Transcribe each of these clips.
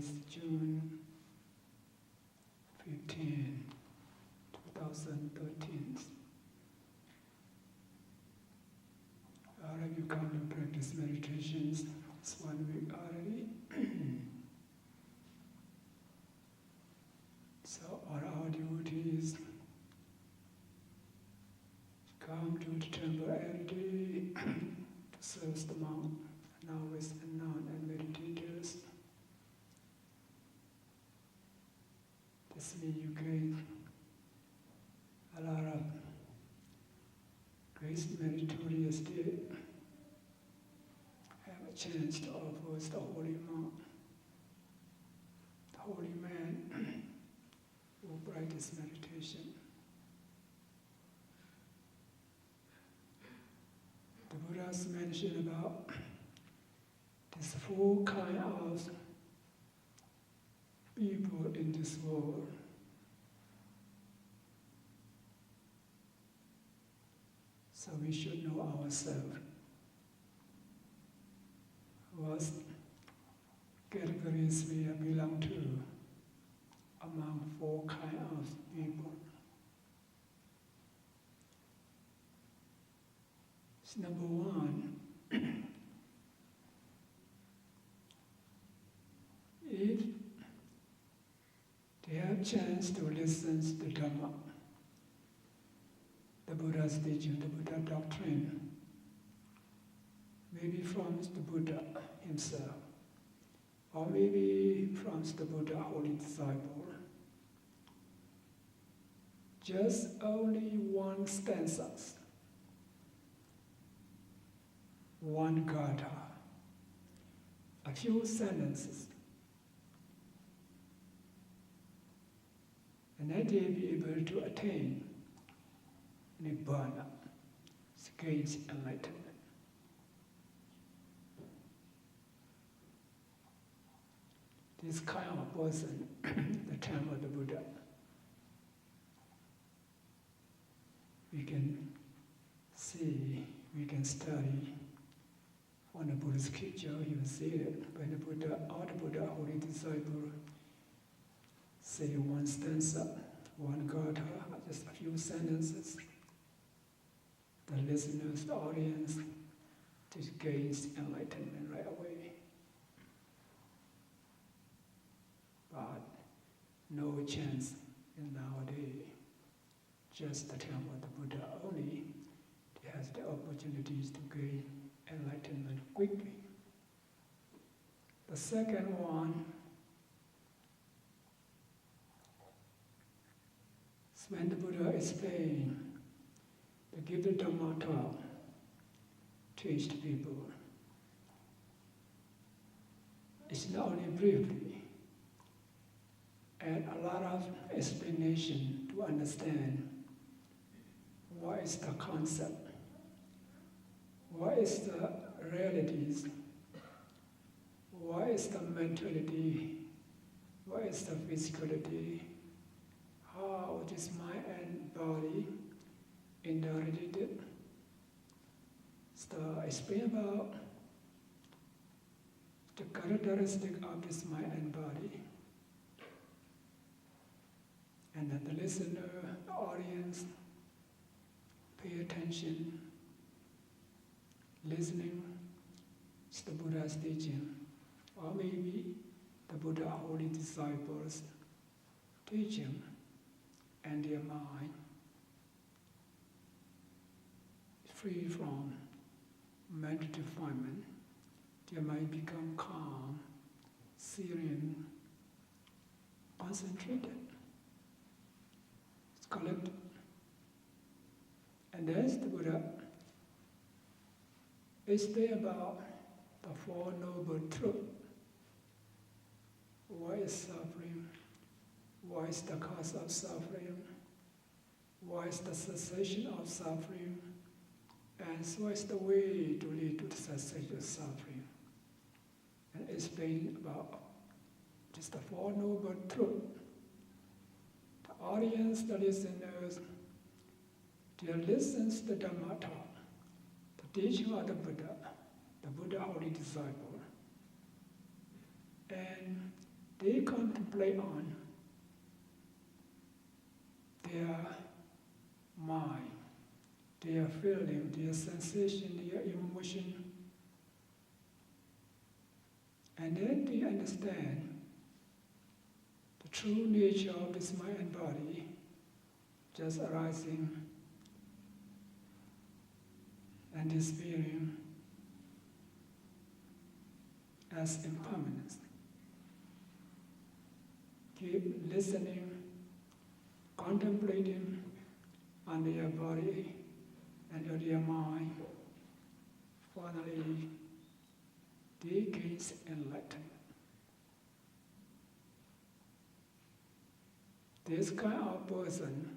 is June 15, 2013. All of you come to practice meditations. It's 1 week already. So our duty is come to the temple every day to serve the monk, novice and nun and meditators. This means you gain a lot of great meritorious day. Have a chance to offer the holy monk, the holy man who practice meditation. The Buddha's mentioned about these 4 kinds of people in this world. So we should know ourselves. What categories we belong to among 4 kinds of people. So number 1, if they have chance to listen to the Dhamma, the Buddha's teaching, the Buddha doctrine, maybe from the Buddha himself, or maybe from the Buddha holy disciple, just only 1 stanza, 1 gatha, a few sentences, and that they be able to attain Nibbana, gains enlightenment. This kind of person, the time of the Buddha, we can see, we can study on the Buddha's scripture. You will see it when the Buddha or the Buddha holy disciple say 1 stanza, 1 gatha, just a few sentences. The listeners, the audience, just gains enlightenment right away. But no chance in nowadays. Just the time of the Buddha only has the opportunities to gain enlightenment quickly. The second one is when the Buddha explained, to give the Dhamma talk, teach the people. It's not only briefly, and a lot of explanation to understand what is the concept, what is the realities, what is the mentality, what is the physicality, how this mind and body interrelated. So explain about the characteristic of this mind and body. And that the listener, the audience, pay attention, listening to the Buddha's teaching, or maybe the Buddha holy disciples' teaching, and their mind free from mental defilement, their mind become calm, serene, concentrated, it's collected. And there's the Buddha. It's there about the 4 noble truths. What is suffering? What is the cause of suffering? What is the cessation of suffering? And so is the way to lead to the cessation of suffering. And explain about just the 4 noble truths. The audience, the listeners, they listen to the Dhamma talk, the teaching of the Buddha holy disciple, and they contemplate on their mind, their feeling, their sensation, their emotion, and then they understand the true nature of this mind and body just arising and disappearing as impermanence. Keep listening, contemplating on their body and their mind. Finally, they gain enlightenment. This kind of person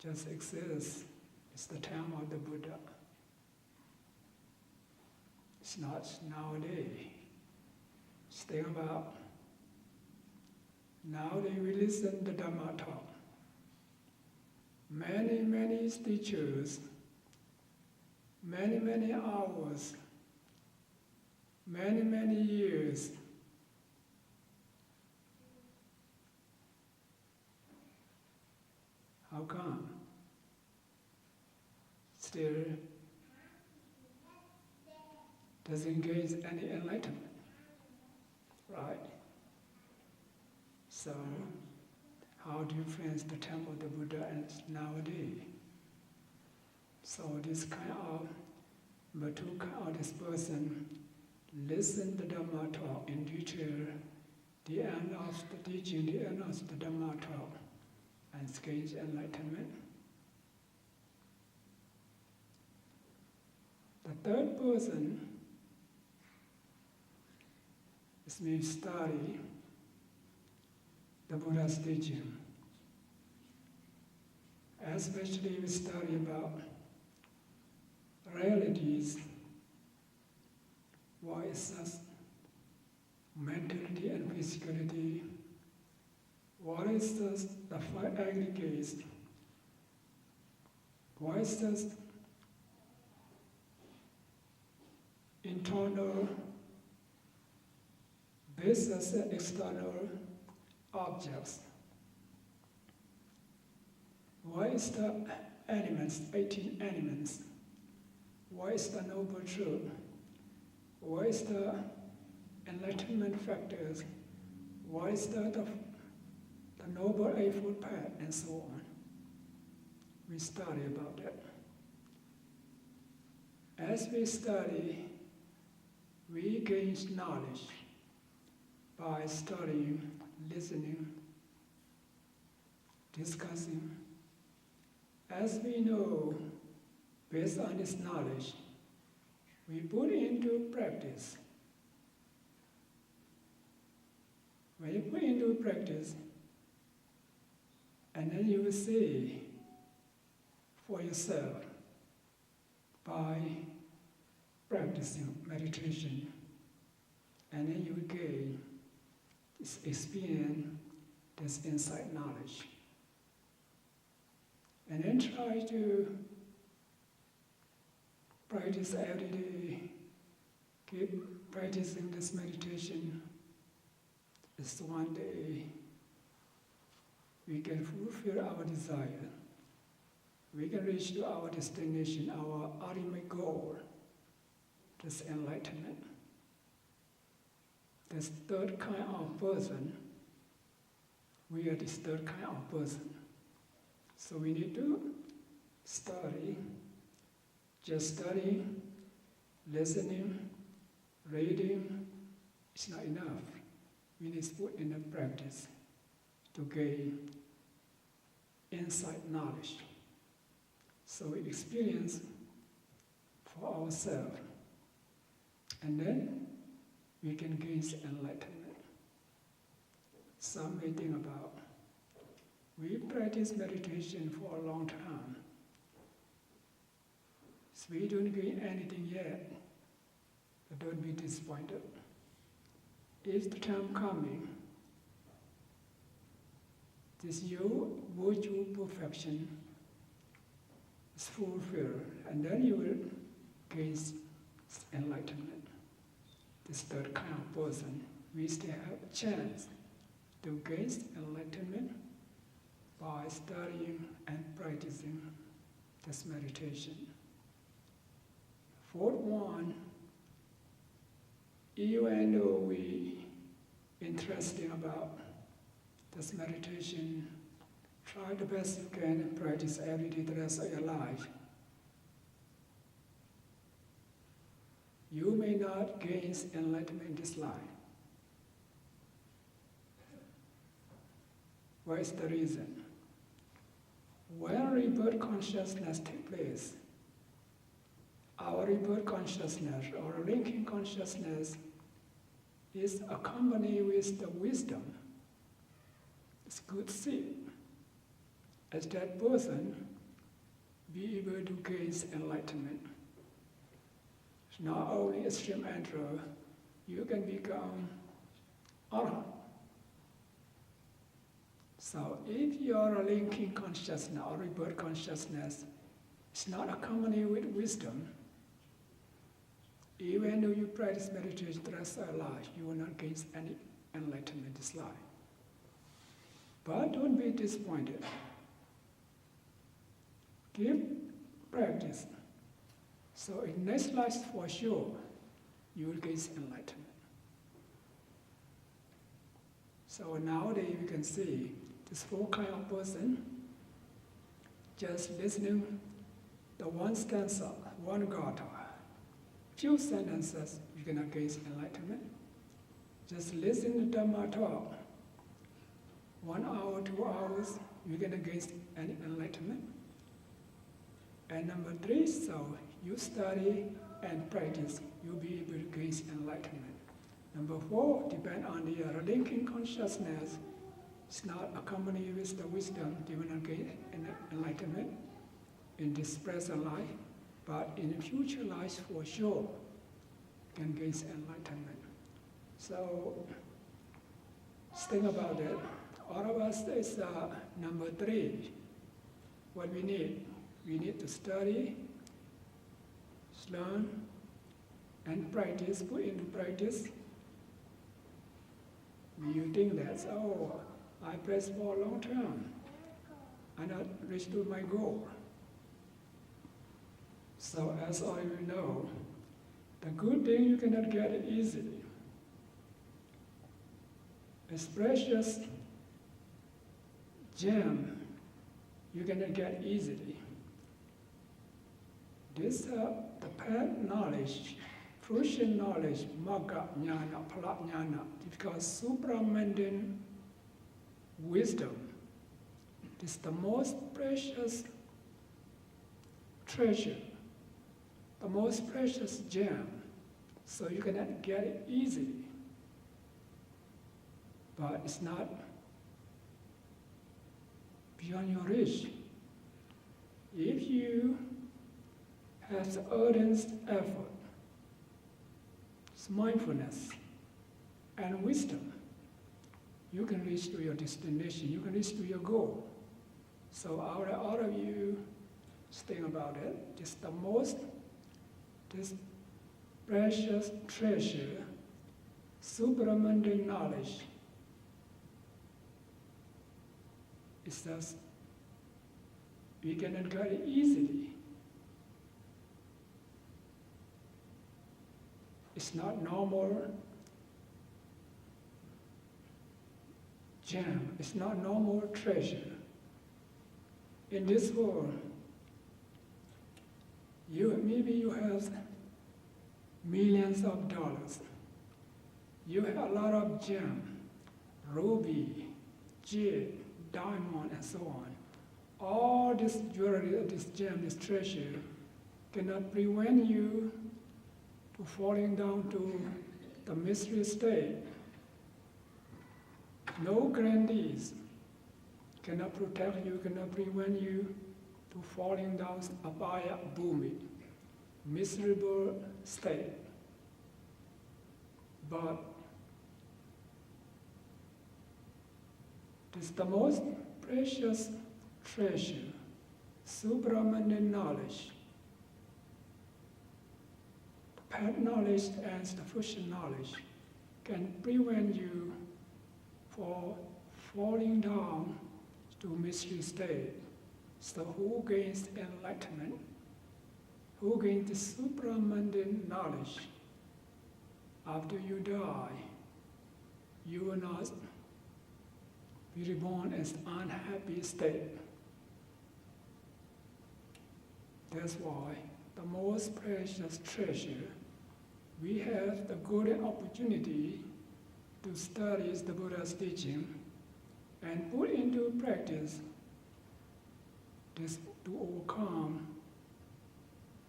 just exists. It's the time of the Buddha. It's not nowadays. Just think about nowadays we listen to Dhamma talk. Many teachers, many hours, many years. How come? Still doesn't gain any enlightenment, right? So, how different the time of the Buddha and nowadays? So this kind of this person listen to Dhamma talk in detail, the end of the teaching, the end of the Dhamma talk, and gain enlightenment. The third person is me study the Buddha's teaching. Especially we study about realities, what is us, mentality and physicality, what is the five aggregates, what is the internal basis and external objects. What is the elements, 18 elements? What is the noble truth? What is the enlightenment factors? What is the noble eightfold path, and so on? We study about that. As we study, we gain knowledge by studying, listening, discussing. As we know, based on this knowledge, we put into practice. When you put into practice, and then you will see for yourself by practicing meditation, and then you will gain this experience, this insight knowledge. And then try to practice every day, keep practicing this meditation. It's one day we can fulfill our desire. We can reach to our destination, our ultimate goal, this enlightenment. This third kind of person, we are this third kind of person. So we need to study, just studying, listening, reading, it's not enough. We need to put in the practice to gain insight knowledge. So we experience for ourselves, and then we can gain enlightenment. Some may think about, we practice meditation for a long time, so we don't gain anything yet, but don't be disappointed. If the time coming, this your virtual perfection is fulfilled, and then you will gain enlightenment. This third kind of person we still have a chance to gain enlightenment by studying and practicing this meditation. Fourth one, even though we interested about this meditation, try the best you can and practice every day the rest of your life. You may not gain enlightenment in this life. What is the reason? When rebirth consciousness takes place, our rebirth consciousness or linking consciousness is accompanied with the wisdom. It's good seed. As that person be able to gain enlightenment. It's not only extreme enterer, you can become arhat. So if your linking consciousness or rebirth consciousness is not accompanied with wisdom, even though you practice meditation the rest of your life, you will not gain any enlightenment in this life. But don't be disappointed. Keep practice. So in next life for sure, you will gain enlightenment. So nowadays you can see this four kind of person, just listening the one stanza, one gatha, few sentences, you're gonna gain enlightenment. Just listen to Dhamma talk, 1 hour, 2 hours, you're gonna gain any enlightenment. And number 3, so you study and practice, you'll be able to gain enlightenment. Number 4, depend on the linking consciousness. It's not accompanied with the wisdom, they will not gain enlightenment in this present life, but in future lives for sure can gain enlightenment. So think about that. All of us is number 3. What we need to study, learn, and practice, put into practice. You think that, oh, I press for a long term, I not reach to my goal. So as all you know, the good thing you cannot get it easily. It's precious gem you cannot get easily. This the path knowledge, fruition knowledge, magga jnana, phala jnana, because supramundane wisdom is the most precious treasure, the most precious gem. So you cannot get it easily. But it's not beyond your reach. If you have the earnest effort, mindfulness, and wisdom, you can reach to your destination, you can reach to your goal. So all of you think about it. This precious treasure, supramundane knowledge, it's just, we cannot get it easily. It's not normal gem, it's not normal treasure. In this world, maybe you have millions of dollars. You have a lot of gem, ruby, jade, diamond, and so on. All this jewelry, this gem, this treasure cannot prevent you to falling down to the mystery state. No grandees cannot protect you, cannot prevent you to falling down abhaya bhumi, miserable state. But this is the most precious treasure, supramundane knowledge. The path knowledge and the fruition knowledge can prevent you from falling down to mystery state. So who gains enlightenment? Who gains the supramundane knowledge? After you die, you will not be reborn as unhappy state. That's why the most precious treasure, we have the golden opportunity to study the Buddha's teaching and put into practice this to overcome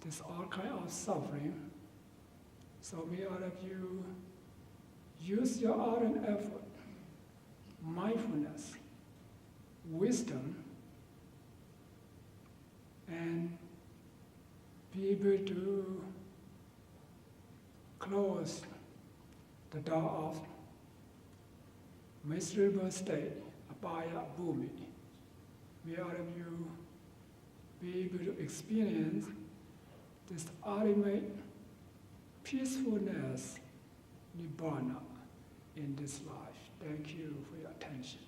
this all kind of suffering. So may all of you use your ardent effort, mindfulness, wisdom, and be able to close the door of miserable state, abhaya bhumi. May all of you be able to experience this ultimate peacefulness, nibbana, in this life. Thank you for your attention.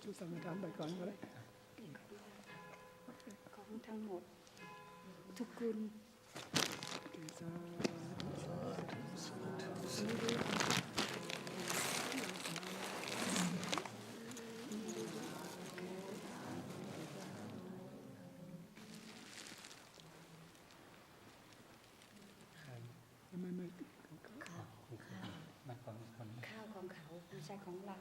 Chú sẵn thám bài con có đấy. ของทั้งหมดทุกคุณข้าวของเขาไม่ใช่ของเรา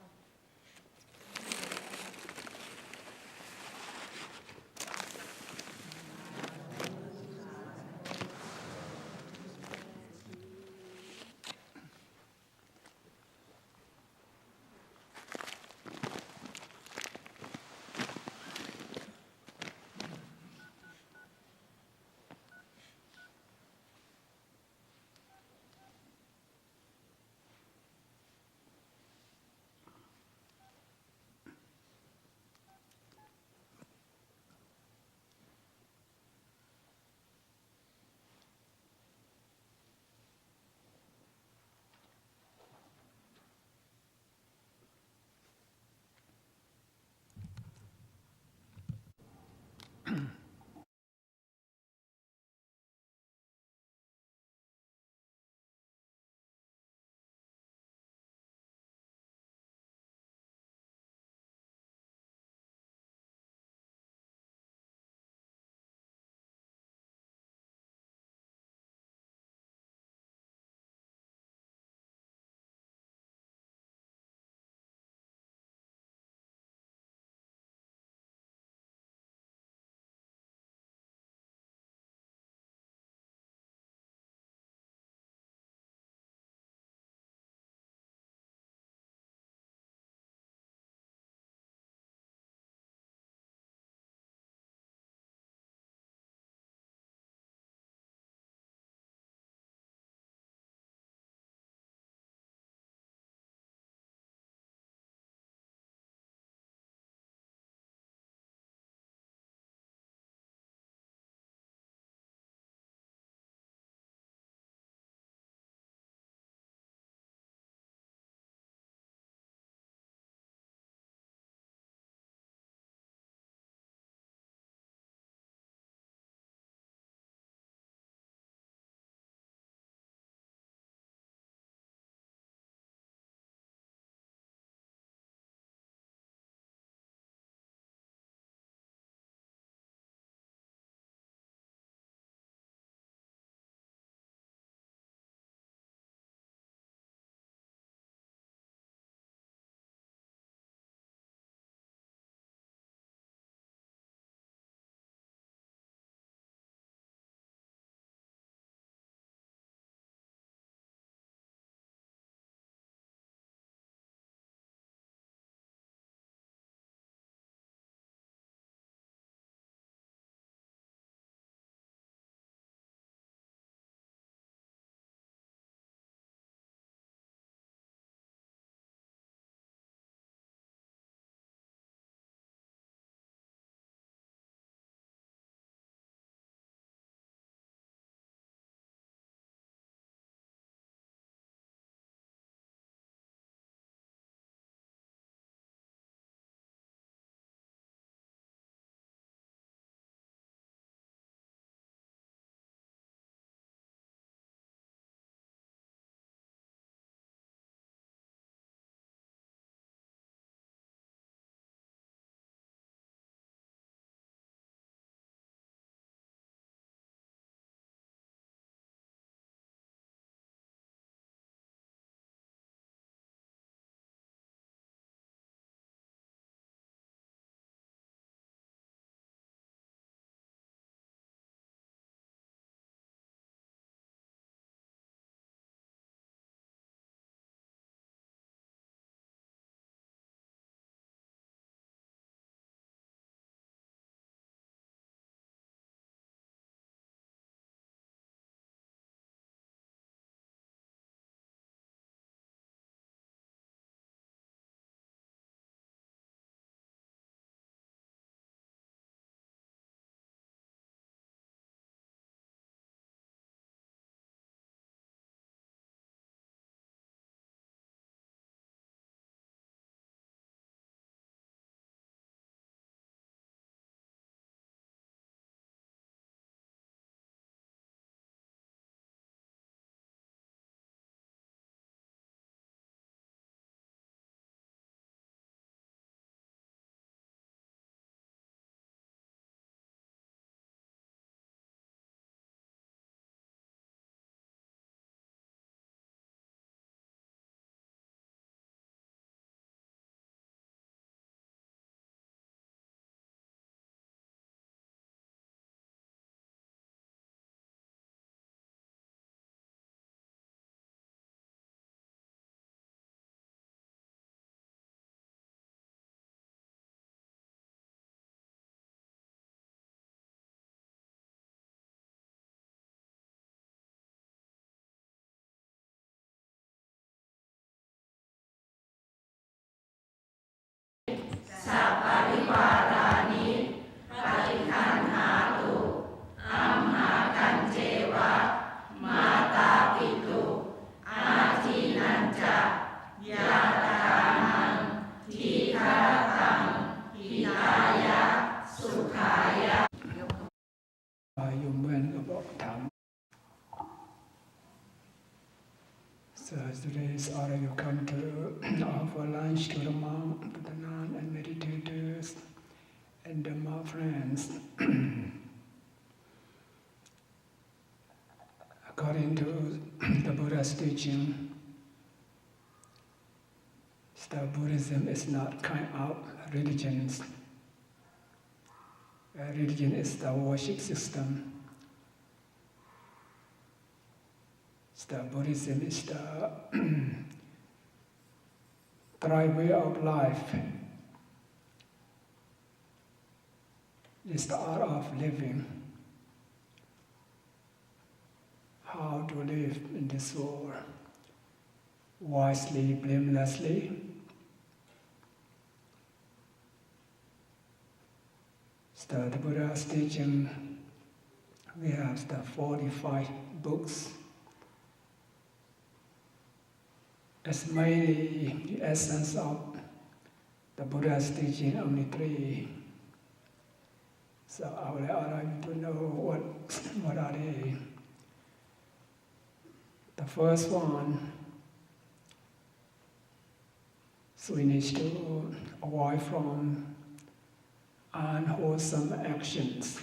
So today's order you come to offer lunch to the monk, to the nun and meditators and Dhamma friends. According to the Buddha's teaching, Buddhism is not kind of religion. Religion is the worship system. Buddhism is the right way of life. It's the art of living. How to live in this world wisely, blamelessly. The Buddha's teaching, we have the 45 books. It's mainly the essence of the Buddha's teaching, only 3. So I would like you to know what are they. The first one, so we need to avoid from unwholesome actions.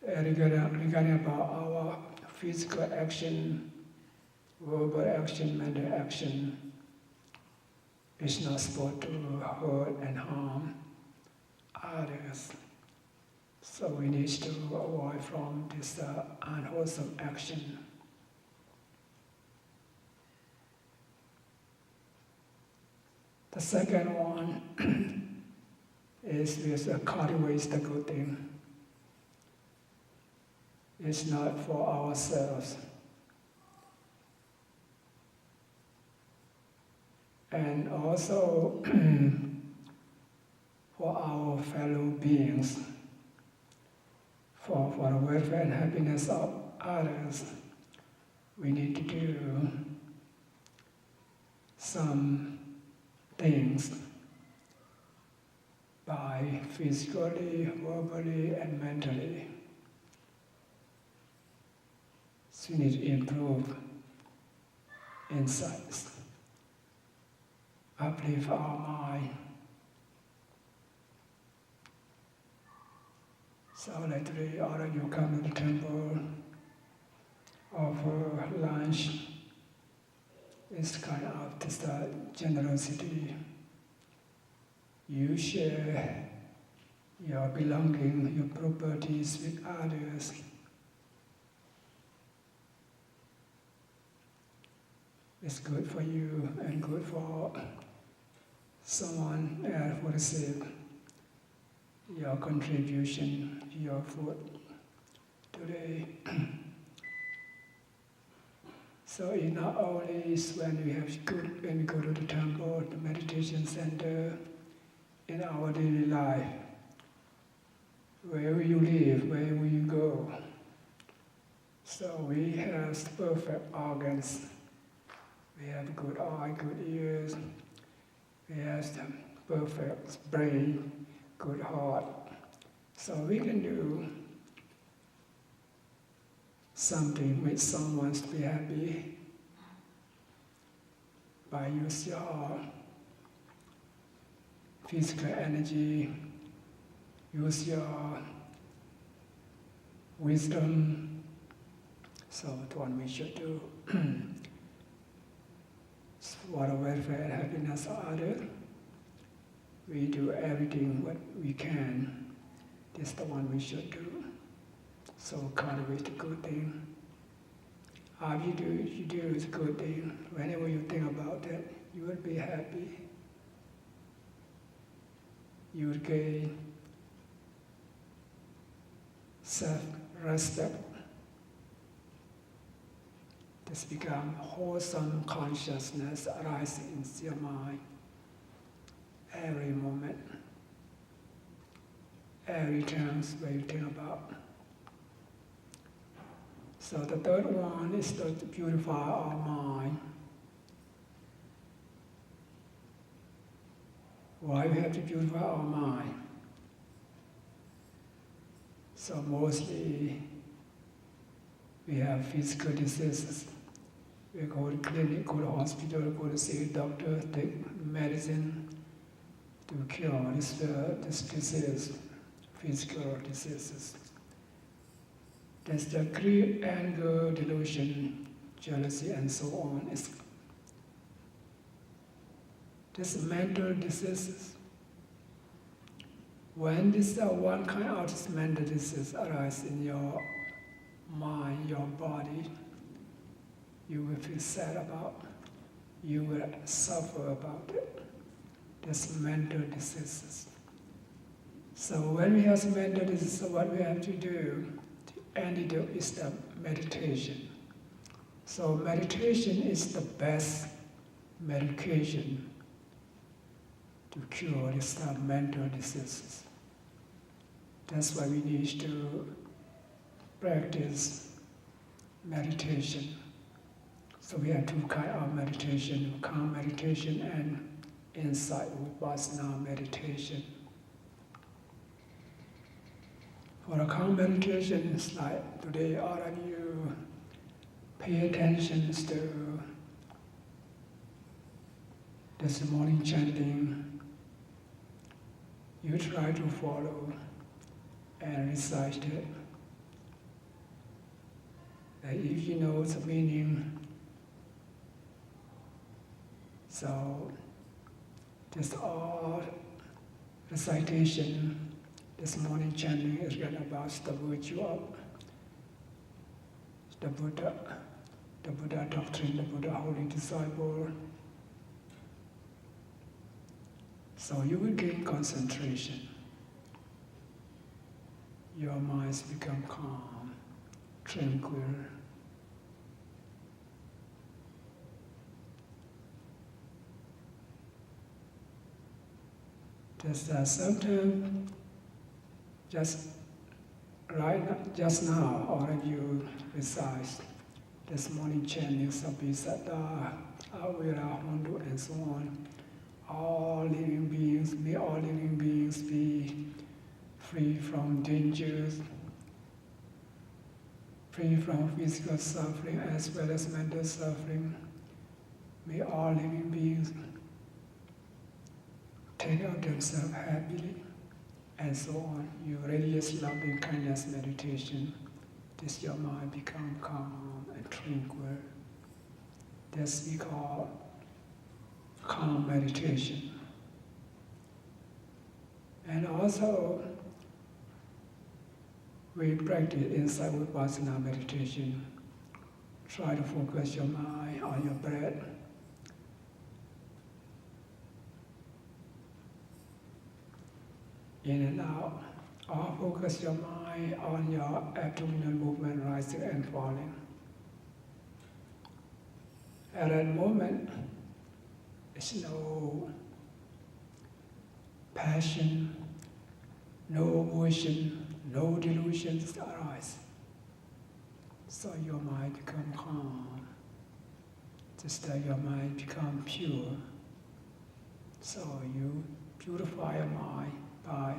Regarding about our physical action, verbal action, mental action, is not supposed to hurt and harm others. So we need to avoid from this unwholesome action. The second one is with cultivate the good thing. It's not for ourselves. And also for our fellow beings, for the welfare and happiness of others, we need to do some things by physically, verbally, and mentally. So we need to improve insights, uplift our mind. So later, order you come to the temple, offer lunch. It's kind of just a generosity. You share your belonging, your properties with others. It's good for you and good for someone else who receive your contribution, your food today. So it not only is when we go to the temple, the meditation center, in our daily life, where will you live, where will you go? So we have perfect organs. We have good eye, good ears. We have the perfect brain, good heart. So we can do something which someone wants to be happy by use your physical energy, use your wisdom. So that's what we should do. For the welfare and happiness of others, we do everything what we can. This is the one we should do. So cultivate the good thing. How you do is a good thing. Whenever you think about it, you will be happy. You will gain self-respect. This becomes wholesome consciousness arising in your mind every moment, every chance where you think about. So the third one is to purify our mind. Why we have to purify our mind? So mostly We have physical diseases. We go to clinic, go to hospital, go to see a doctor, take medicine to cure this disease, physical diseases. There's the greed, anger, delusion, jealousy, and so on. This mental diseases. When this one kind of this mental disease arises in your mind, your body, you will feel sad about, you will suffer about it. This mental diseases. So when we have mental disease, what we have to do, the antidote is the meditation. So meditation is the best medication to cure these mental diseases. That's why we need to practice meditation. So we have two kinds of meditation, calm meditation and insight vipassana meditation. For a calm meditation, it's like today all of you pay attention to this morning chanting. You try to follow and recite it. And if you know the meaning, so just all recitation, this morning chanting is really about the virtue of the Buddha doctrine, the Buddha holy disciple. So you will gain concentration. Your minds become calm, tranquil. Sometimes, just now, all of you recite this morning chanting Sabhisata, Avira, Hondu, and so on. All living beings, may all living beings be free from dangers, free from physical suffering as well as mental suffering. May all living beings take out themselves happily, and so on. You radiate loving kindness meditation. This your mind become calm and tranquil. This we call calm meditation. And also, we practice insight vipassana meditation. Try to focus your mind on your breath. In and out, or focus your mind on your abdominal movement, rising and falling. At that moment, there's no passion, no emotion, no delusions arise. So your mind become calm. Just like your mind become pure. So you purify your mind by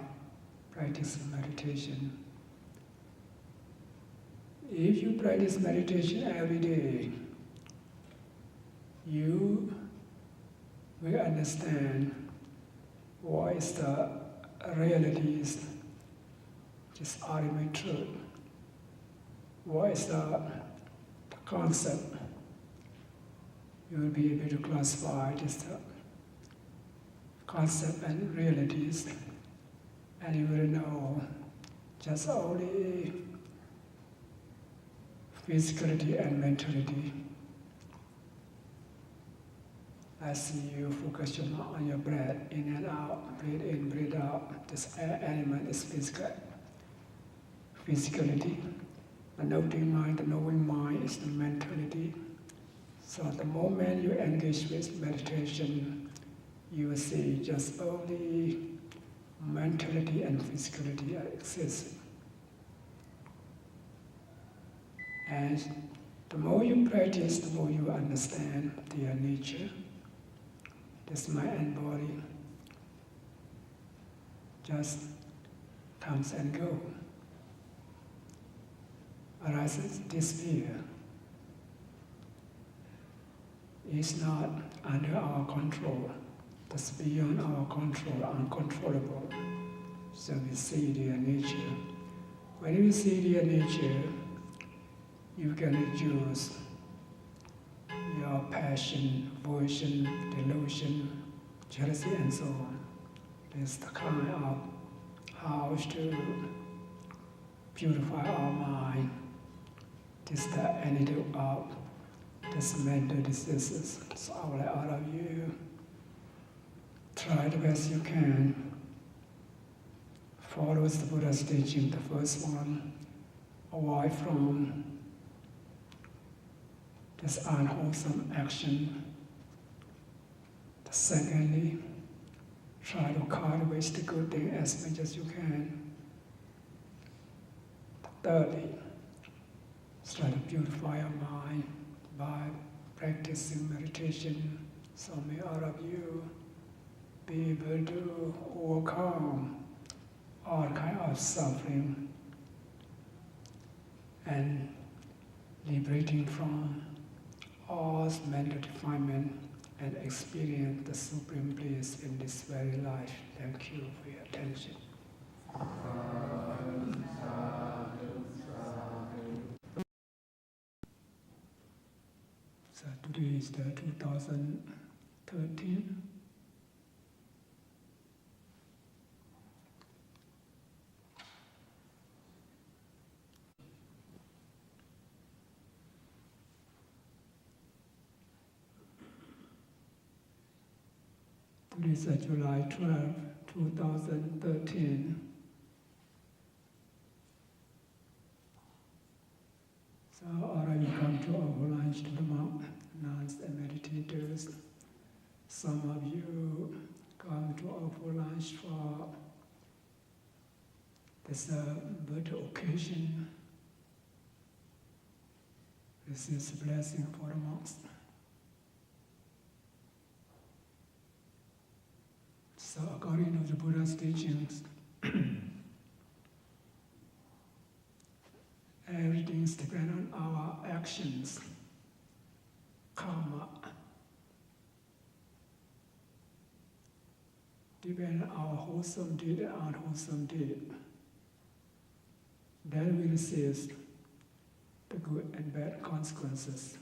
practicing meditation. If you practice meditation every day, you will understand what is the realities, just ultimate truth. What is the concept? You will be able to classify this concept and realities, and you will know just only physicality and mentality. As you focus your mind on your breath, in and out, breathe in, breathe out, this element is physicality. The noting mind, the knowing mind is the mentality. So the moment you engage with meditation, you will see just only mentality and physicality exist. And the more you practice, the more you understand their nature. This mind and body just comes and goes. arises despair. It's not under our control. That's beyond our control, uncontrollable. So we see their nature. When you see their nature, you can reduce your passion, aversion, delusion, jealousy, and so on. This is the kind of how to purify our mind. This is the antidote of these mental diseases. So I would like all of you try the best you can. Follow the Buddha's teaching, the first one, avoid from this unwholesome action. The secondly, try to cultivate the good thing as much as you can. Thirdly, try to purify your mind by practicing meditation. So may all of you be able to overcome all kinds of suffering and liberating from all mental defilement and experience the supreme bliss in this very life. Thank you for your attention. So today is the 2013. Today is July 12, 2013. So all of you come to offer lunch to the monk, nuns and meditators. Some of you come to offer lunch for this birthday occasion. This is a blessing for the monks. So according to the Buddha's teachings, everything depends on our actions, karma. Depend on our wholesome deed and unwholesome deed. Then we receive the good and bad consequences.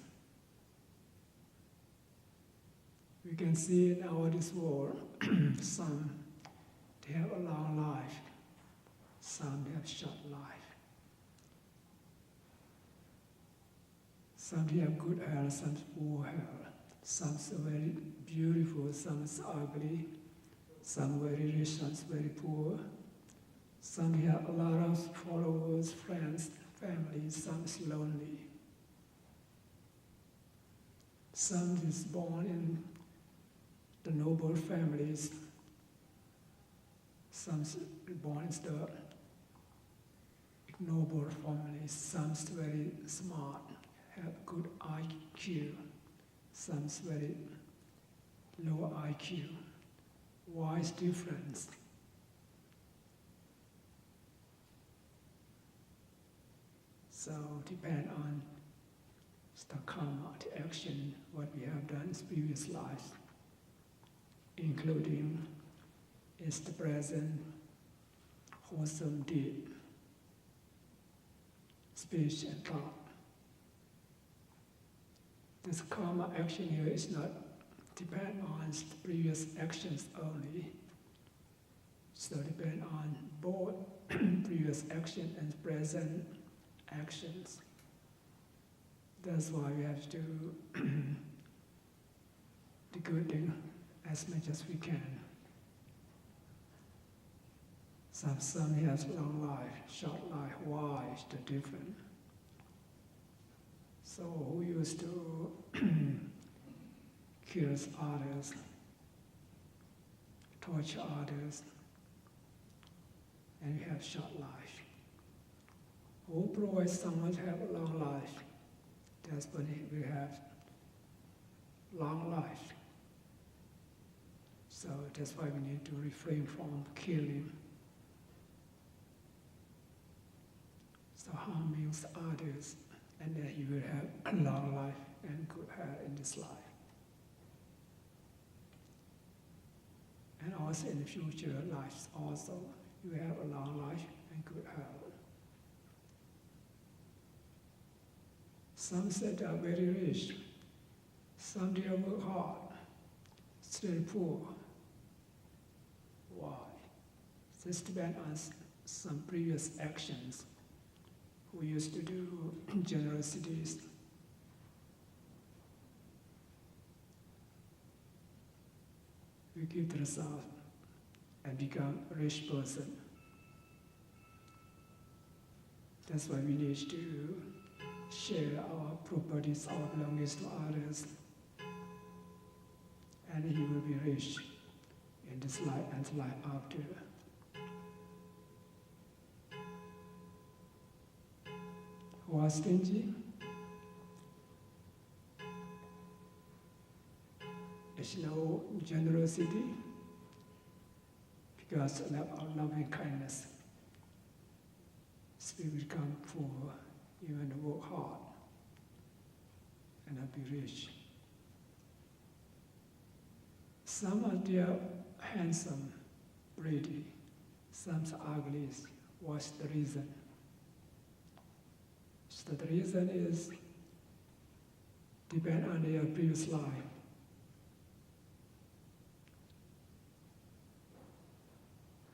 We can see in our this world, some they have a long life, some they have short life. Some they have good health, some poor health. Some are very beautiful, some is ugly, some very rich, some very poor. Some have a lot of followers, friends, family, some is lonely. Some is born in the noble families, some born in the ignoble families, some very smart, have good IQ, some very low IQ. Why is difference? So depend on the karma, the action, what we have done in previous lives, including is the present wholesome deed, speech and thought. This karma action here is not depend on the previous actions only. So depend on both previous action and present actions. That's why we have to do the good thing as much as we can. Some has long life, short life. Why is the different? So who used to kill others, torture others, and we have short life. Who provides someone to have a long life? That's when we have long life. So that's why we need to refrain from killing. so harming others, and then he will have a long life and good health in this life. And also in the future lives also, you will have a long life and good health. Some said they are very rich, some they work hard, still poor. Why? This depends on some previous actions we used to do generosities. We give to the South and become a rich person. That's why we need to share our properties, our belongings to others, and he will be rich in this life and the life after. Who are stingy? There's no generosity because of loving kindness. So we become poor, even work hard, and not be rich. Some are there handsome, pretty, some are ugly. What's the reason? So the reason is depend on their previous life.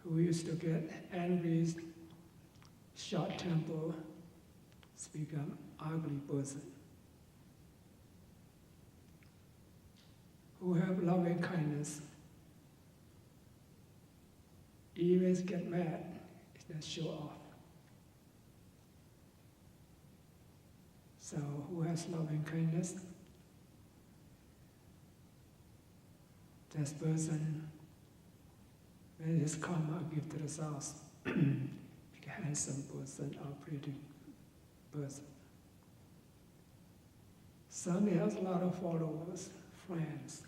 Who used to get angry, short temper, become ugly person. Who have loving kindness, even get mad, it does show off. So who has loving kindness? This person, when his karma give the results, a handsome person or pretty person. Some has a lot of followers, friends.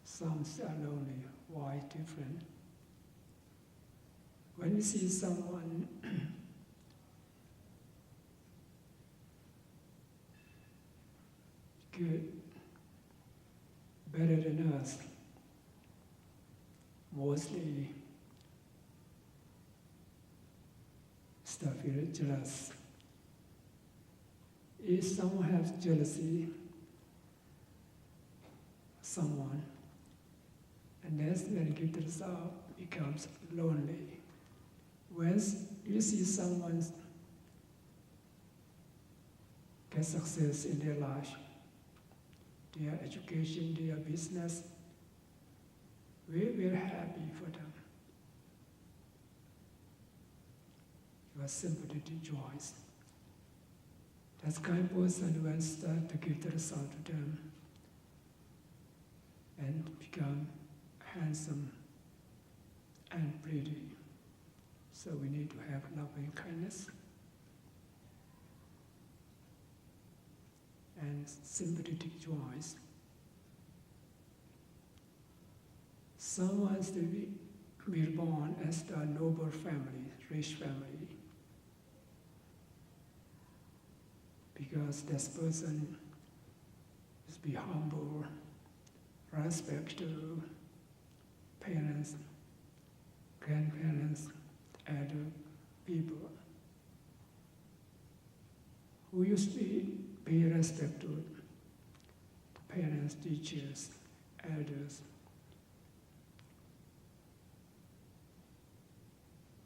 Some are lonely. Why different? When we see someone good, better than us, mostly start feeling jealous. If someone has jealousy, someone, and that's when give the result becomes lonely. When you see someone get success in their life, their education, their business, we will happy for them. You are sympathy joys. That kind of person will start to give the result to them and become handsome and pretty. So we need to have loving kindness and sympathetic joys. Some wants to be born as a noble family, rich family, because this person is be humble, respect to parents, grandparents, elder people, who used to be respect to the parents, teachers, elders.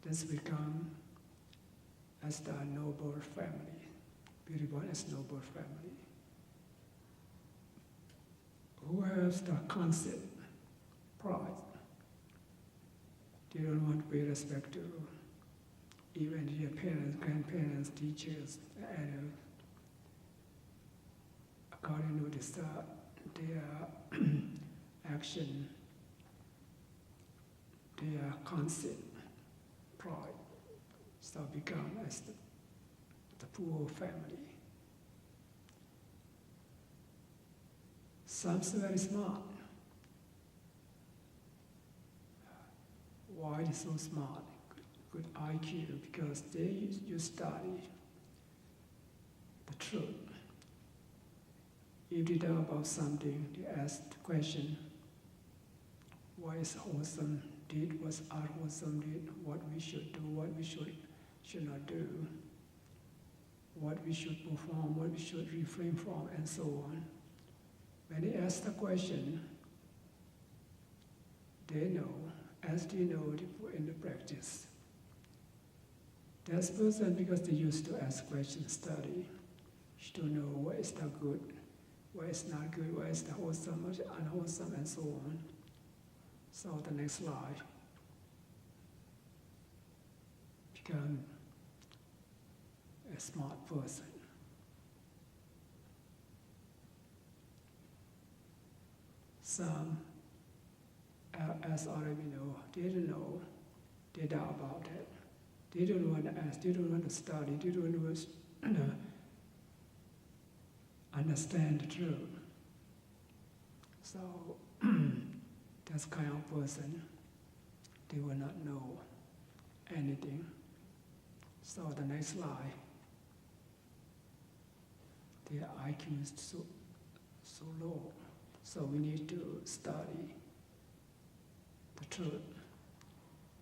This become as the noble family, be reborn as noble family. Who has the concept, pride. They don't want to pay respect to even their parents, grandparents, teachers, and according to this, their action, their concept, pride, so become as the poor family. Some are very smart. Why is so smart? good IQ, because you study the truth. If they know about something, they ask the question, what is wholesome deed, what's unwholesome deed, what we should do, what we should not do, what we should perform, what we should refrain from, and so on. When they ask the question, they know, as they know, they put in the practice. That person, because they used to ask questions, study, to know what is the good, what is not good, what is the wholesome, what is unwholesome, and so on. So the next life become a smart person. Some, as already know, they don't know, they doubt about it. They don't want to ask, they don't want to study, they don't want to understand the truth. So, that kind of person, they will not know anything. So the next life, their IQ is so low. So we need to study the truth.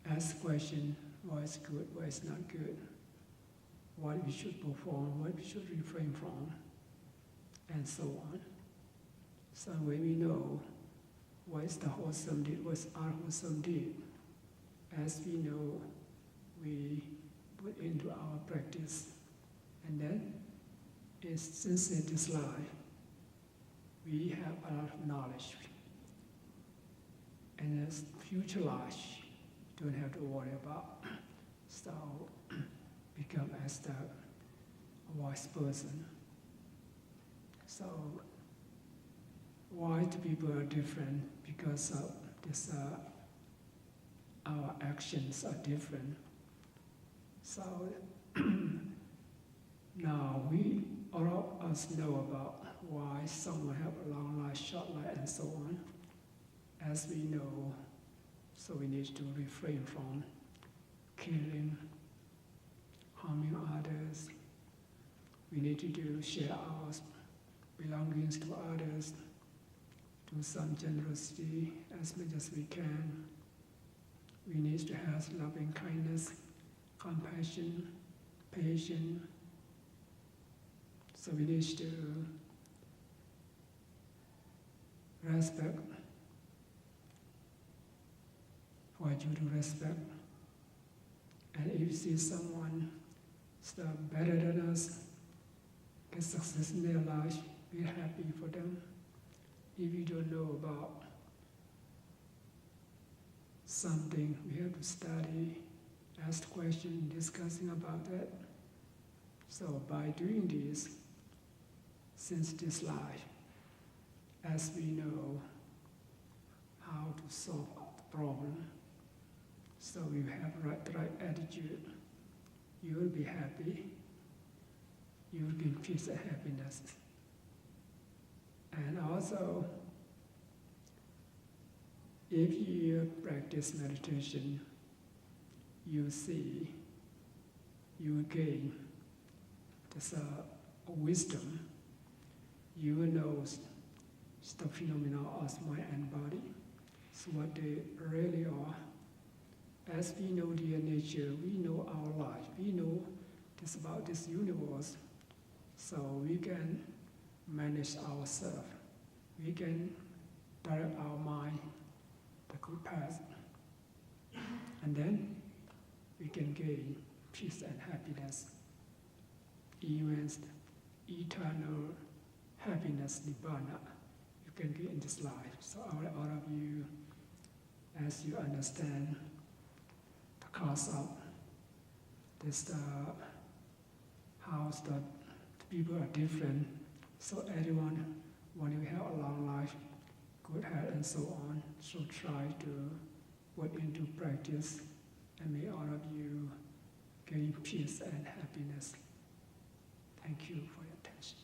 Ask question, what is good, what is not good, what we should perform, what we should refrain from, and so on. So when we know what is the wholesome deed, what is unwholesome deed, as we know, we put into our practice. And then, since in this life, we have a lot of knowledge. And as future life, don't have to worry about. So, become as the wise person. So, white people are different because of this, our actions are different. So now all of us know about why someone have a long life, short life, and so on. As we know, so we need to refrain from killing, harming others. We need to share our belongings to others, do some generosity as much as we can. We need to have loving kindness, compassion, patience. So we need to respect for you to respect. And if you see someone better than us, get success in their life, be happy for them. If you don't know about something, we have to study, ask questions, discussing about that. So by doing this, since this life, as we know how to solve the problem, so you have the right attitude, you will be happy, you will be in peace and happiness. And also, if you practice meditation, you see, you gain this wisdom. You will know the phenomena of mind and body, so what they really are. As we know their nature, we know our life, we know this about this universe, so we can manage ourselves. We can direct our mind the good path, and then we can gain peace and happiness, even eternal happiness, nibbana, you can get in this life. So all of you, as you understand the cause of this, how the people are different, so everyone, when you have a long life, good health and so on, so try to put into practice, and may all of you gain peace and happiness. Thank you for your attention.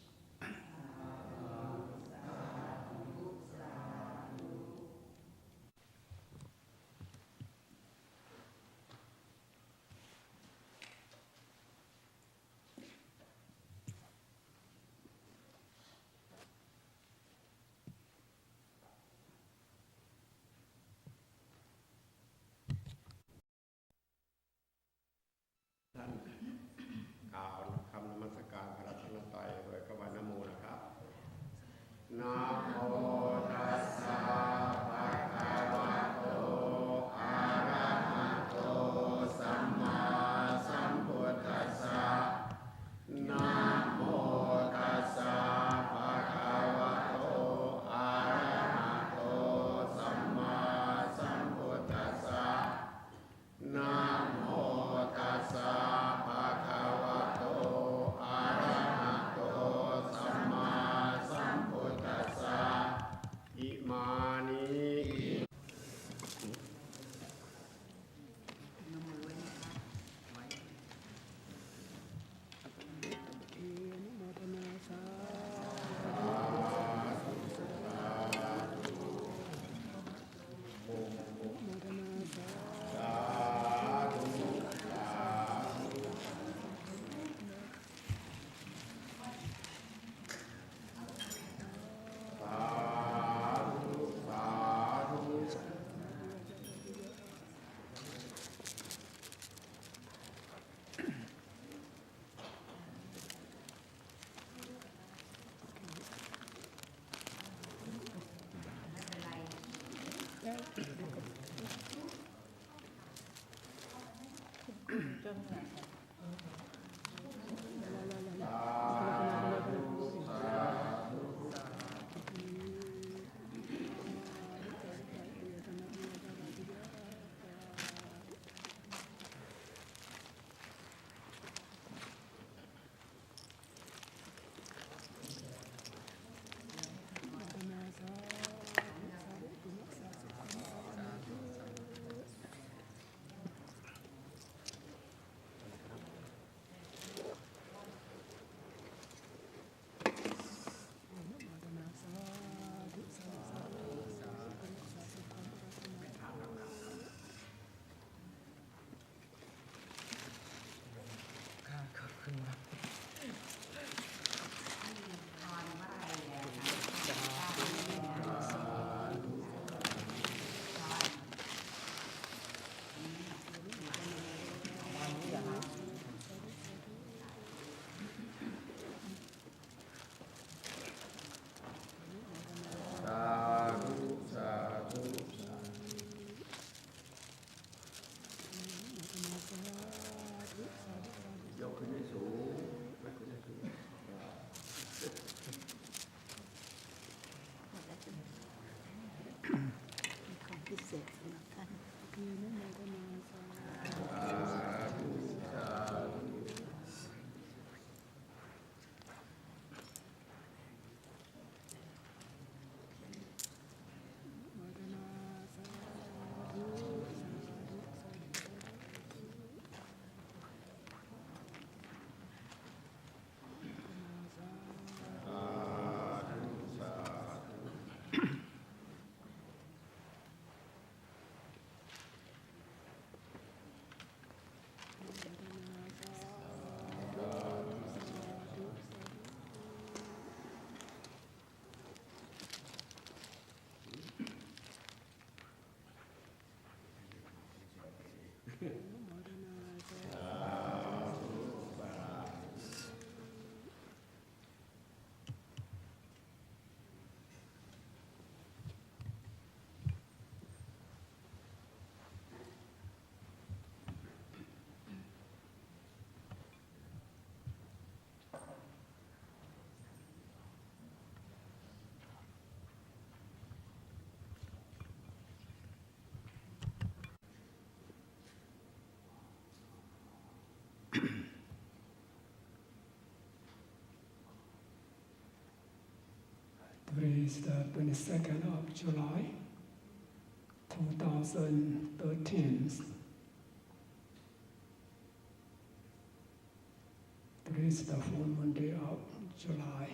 is the 22nd of July, 2013. Today is the full moon day of July.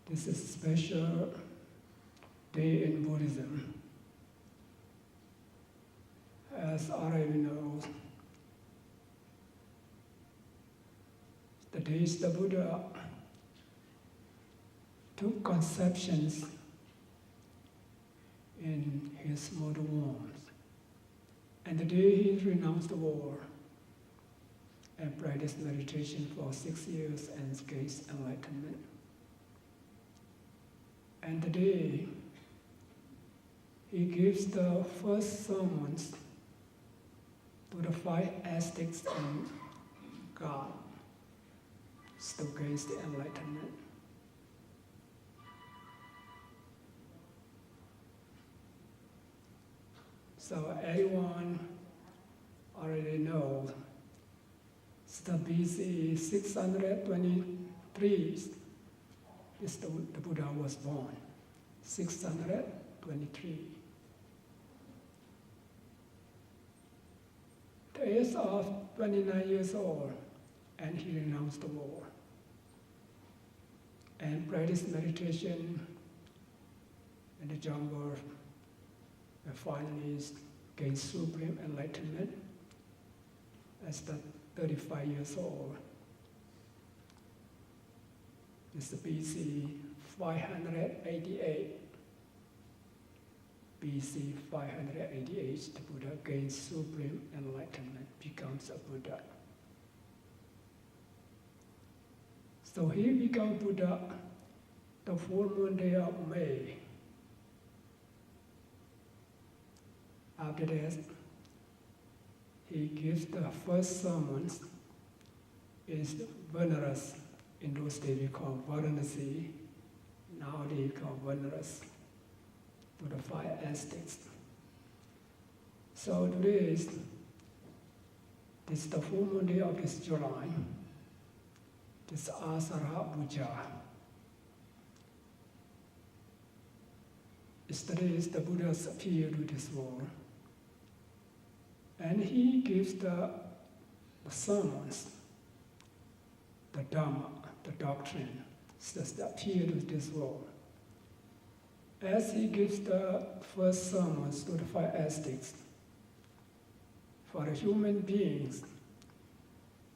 This is a special day in Buddhism. As already knows, the days the Buddha took conceptions in his mortal wombs, and the day he renounced the war and practiced meditation for 6 years and gained enlightenment. And the day he gives the first sermons to the 5 ascetics and God, still gains the enlightenment. So everyone already knows the BC 623 is the Buddha was born. 623. The age of 29 years old, and he renounced the war and practiced meditation in the jungle, and finally gained supreme enlightenment as the 35 years old. This is BC 588. BC 588, the Buddha gains supreme enlightenment, becomes a Buddha. So he becomes Buddha the full moon day of May. After that, he gives the first sermons, is venerous. In those days we call Varanasi, nowadays called venerous, to the 5 ascetics. So today is the full moon day of this July. This Asara Puja. Yesterday is the Buddha's appeal to this world. And he gives the sermons, the Dhamma, the doctrine, it's the appeal to this world. As he gives the first sermons to the 5 ascetics, for the human beings,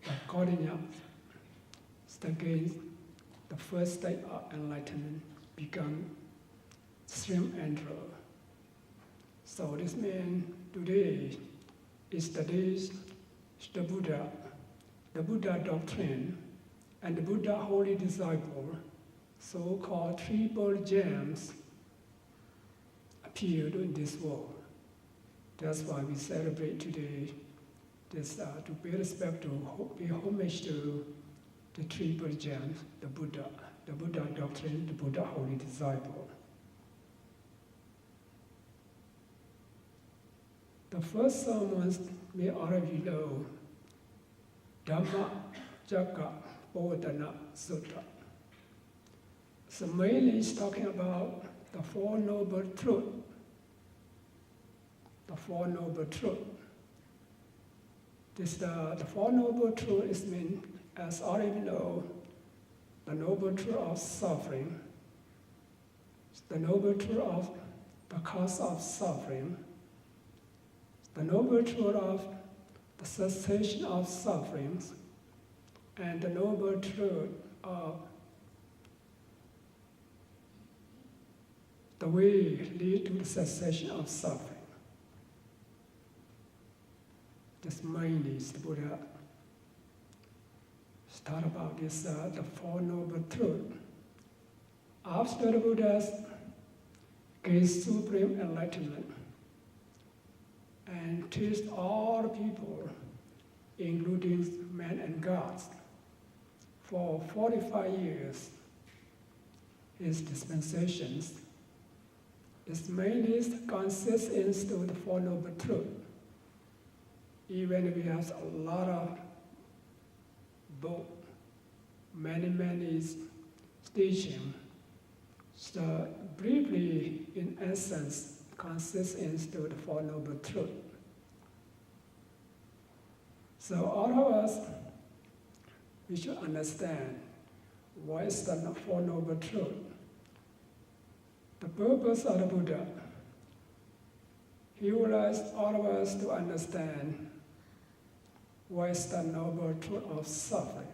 according to again, the first state of enlightenment become stream enterer. So this means today is the days the Buddha doctrine, and the Buddha holy disciple, so-called triple gems, appeared in this world. That's why we celebrate today this to pay respect to, pay homage to the triple gems, the Buddha doctrine, the Buddha holy disciple. The first sermons may already know, Dhamma Sutta. So mainly it's talking about the Four Noble Truths. The Four Noble Truths. The Four Noble Truths is mean, as already know, the noble truth of suffering, the noble truth of the cause of suffering, the noble truth of the cessation of sufferings, and the noble truth of the way lead to the cessation of suffering. This mainly is the Buddha start about this, the Four Noble Truths. After the Buddha gains supreme enlightenment and teach all the people, including men and gods, for 45 years, his dispensations is mainly consists in the Four Noble Truths. Even we have a lot of book, many teaching. So briefly, in essence, consists in the Four Noble Truths. So all of us, we should understand what is the Four Noble Truths. The purpose of the Buddha, he would like all of us to understand what is the noble truth of suffering.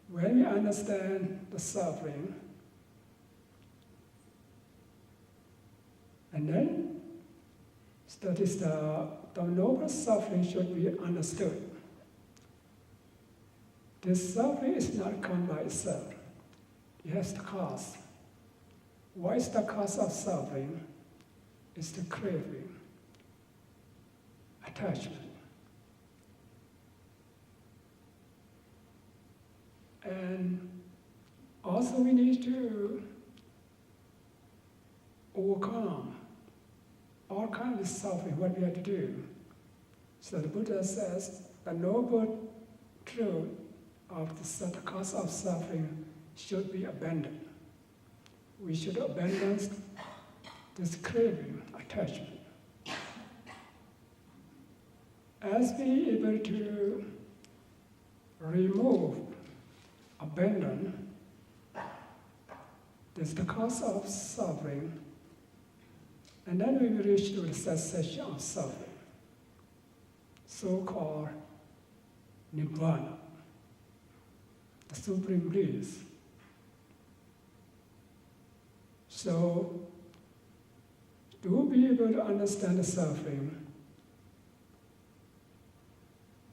When we understand the suffering, and then that is the noble suffering should be understood. This suffering is not come by itself. It has the cause. What is the cause of suffering? It's the craving, attachment. And also we need to overcome all kinds of suffering, what we have to do. So the Buddha says the noble truth of the cause of suffering should be abandoned. We should abandon this craving, attachment. As we are able to remove, abandon, this is the cause of suffering, and then we will reach to the cessation of suffering, so-called Nibbana, the supreme bliss. So, to be able to understand the suffering,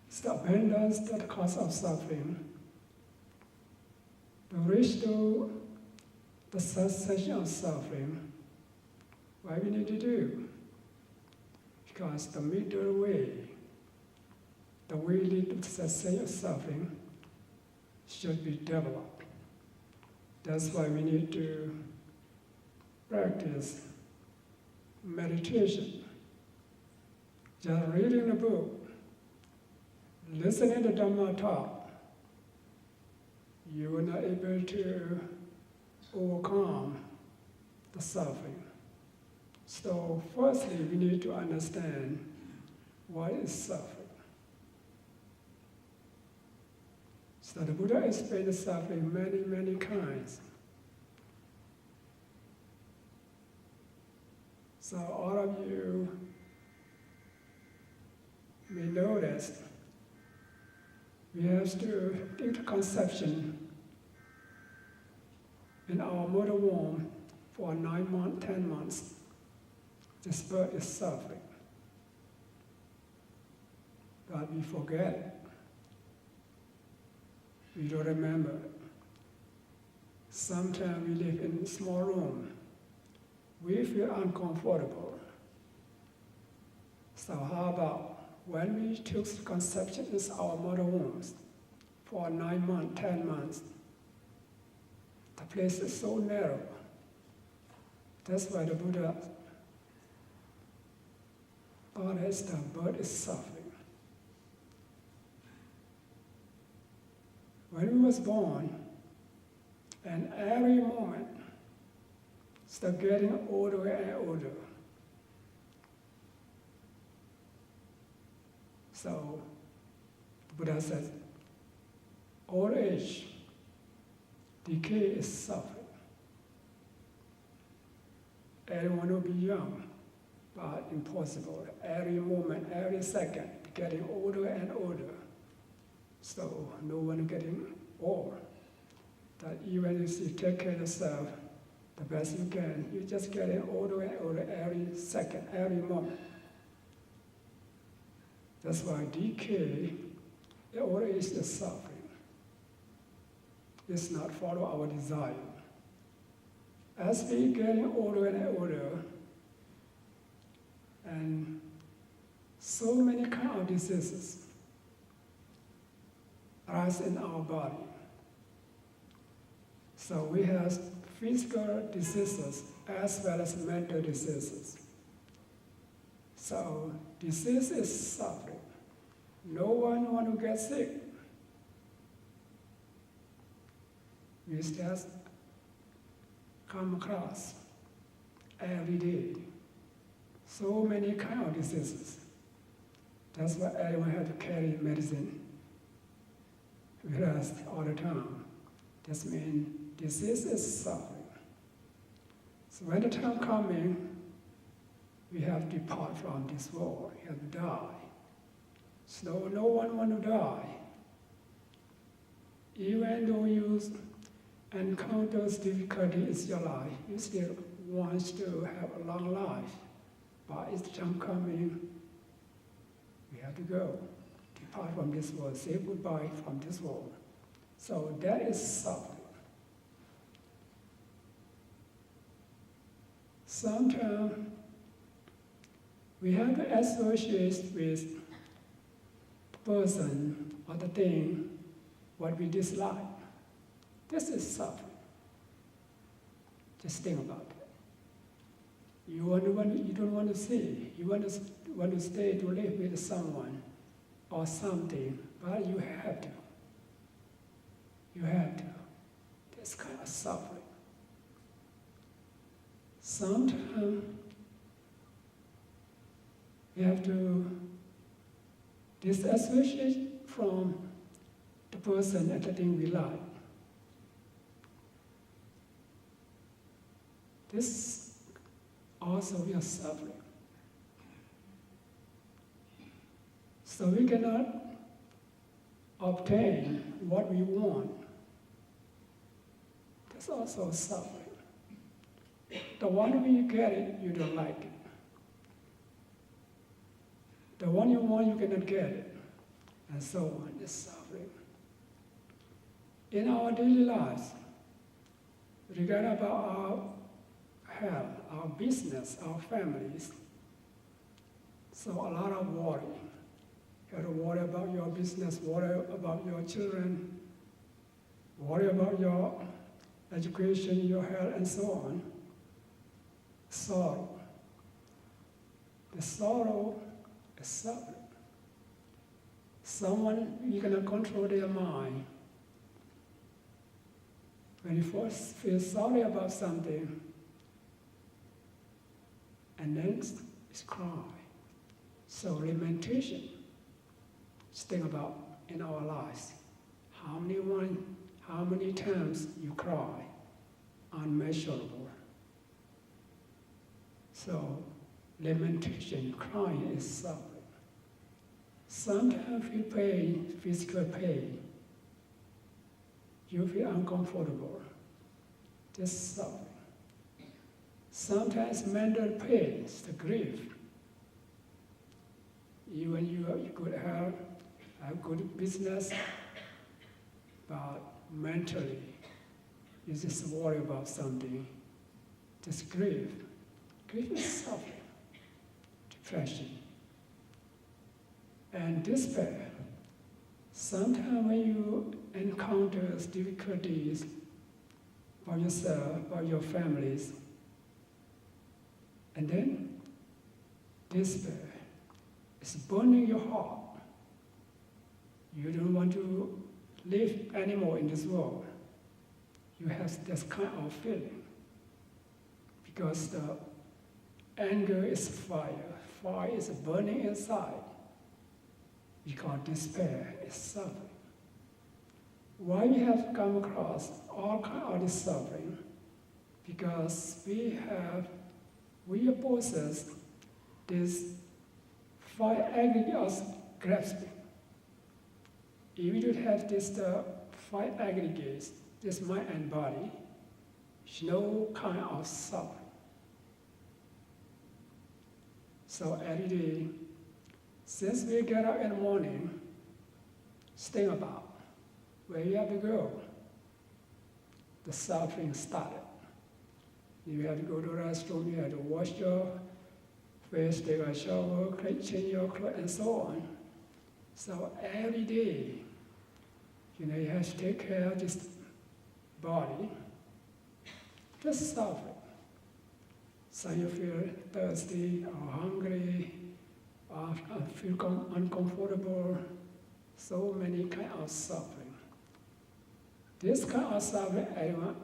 it's the abandonance that the cause of suffering, to reach to the cessation of suffering, what we need to do? Because the middle way, the way lead to the cessation of suffering, should be developed. That's why we need to practice meditation. Just reading the book, listening to Dhamma talk, you are not able to overcome the suffering. So firstly, we need to understand what is suffering. So the Buddha explained the suffering many, many kinds. So all of you may know that we have to take the conception in our mother womb for 9 months, 10 months. This birth is suffering. But we forget it. We don't remember it. Sometimes we live in a small room. We feel uncomfortable. So how about when we took conception in our mother wombs for 9 months, 10 months, the place is so narrow. That's why the Buddha thought as the birth is suffering. When we was born, and every moment, start getting older and older. So, the Buddha says, old age, decay is suffering. Everyone will be young, but impossible. Every moment, every second, getting older and older. So no one getting old. That even if you take care of yourself the best you can, you're just getting older and older every second, every moment. That's why decay, the old age is suffering. It's not follow our desire. As we getting older and older, and so many kinds of diseases arise in our body. So we have physical diseases as well as mental diseases. So disease is suffering. No one wants to get sick. we just come across every day so many kind of diseases. That's why everyone has to carry medicine with us all the time. That means disease is suffering. So when the time coming, we have to depart from this world, we have to die. So no one wants to die. Even though you encounter difficulties in your life, you still want to have a long life. But it's time coming, we have to go, depart from this world, say goodbye from this world. So that is suffering. Sometimes we have to associate with person or the thing what we dislike. This is suffering. Just think about it. You don't want to see. You want to stay to live with someone or something, but you have to. You have to. That's kind of suffering. Sometimes we have to disassociate from the person and the thing we like. This also we are suffering. So we cannot obtain what we want. That's also suffering. The one when you get it, you don't like it. The one you want, you cannot get it. And so on, it's suffering. In our daily lives, regarding about our health, our business, our families, so a lot of worry. You have to worry about your business, worry about your children, worry about your education, your health, and so on. Sorrow. The sorrow is suffering. Someone, you cannot control their mind. When you first feel sorry about something, and then it's cry. So lamentation. Just think about in our lives, how many times you cry, unmeasurable. So lamentation, crying is suffering. Sometimes you pain, physical pain. You feel uncomfortable. Just suffering. Sometimes mental pain, the grief. Even you have good health, have good business, but mentally, you just worry about something. Just grief. Grief is suffering, depression, and despair. Sometimes when you encounter difficulties about yourself, about your families, and then despair is burning your heart. You don't want to live anymore in this world. You have this kind of feeling. Because the anger is fire. Fire is burning inside. Because despair is suffering. Why we have come across all kinds of this suffering? Because we possess this fire aggregate of grasping. If you don't have this five aggregates, this mind and body, there's no kind of suffering. So every day, since we get up in the morning, think about where you have to go. The suffering started. You have to go to the restroom, you have to wash your face, take a shower, change your clothes, and so on. So every day, you have to take care of this body, just suffering. So you feel thirsty or hungry, or feel uncomfortable, so many kinds of suffering. This kind of suffering everyone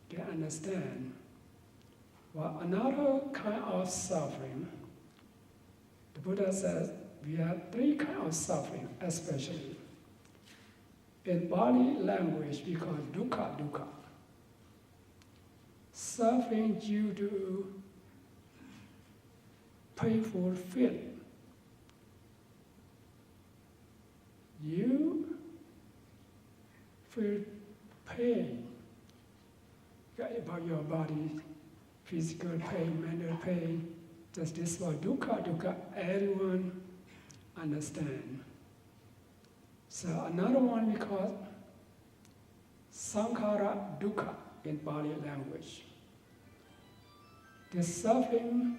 can understand. Well, another kind of suffering, the Buddha says we have three kinds of suffering, especially. In Pali language, we call it dukkha, dukkha. Suffering due to painful feeling. You feel pain about your body, physical pain, mental pain. Just this word dukkha, dukkha, everyone understand. So another one we call sankhara dukkha in Pali language. The suffering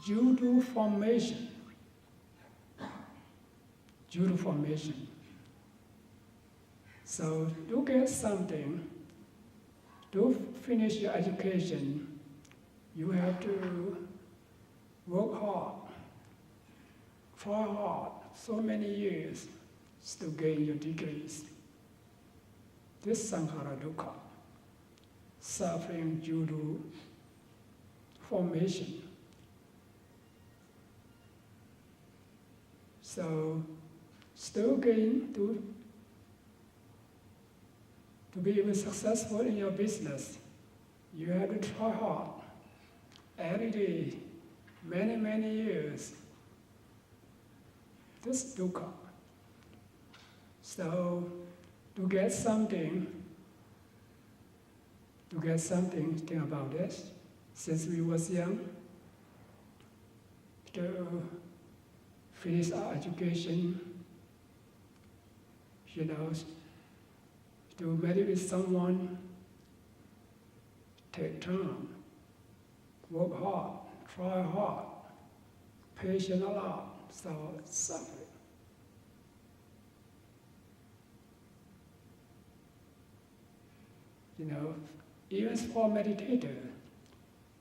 due to formation. Due to formation. So to get something, to finish your education, you have to work hard, try hard, so many years to gain your degrees. This sankhara dukkha, suffering due to formation. So, still gain to be even successful in your business, you have to try hard every day, many, many years. This dukkha. So, to get something, think about this. Since we was young, to finish our education, to marry with someone, take time, work hard, try hard, patient a lot, so suffering. Even for meditator,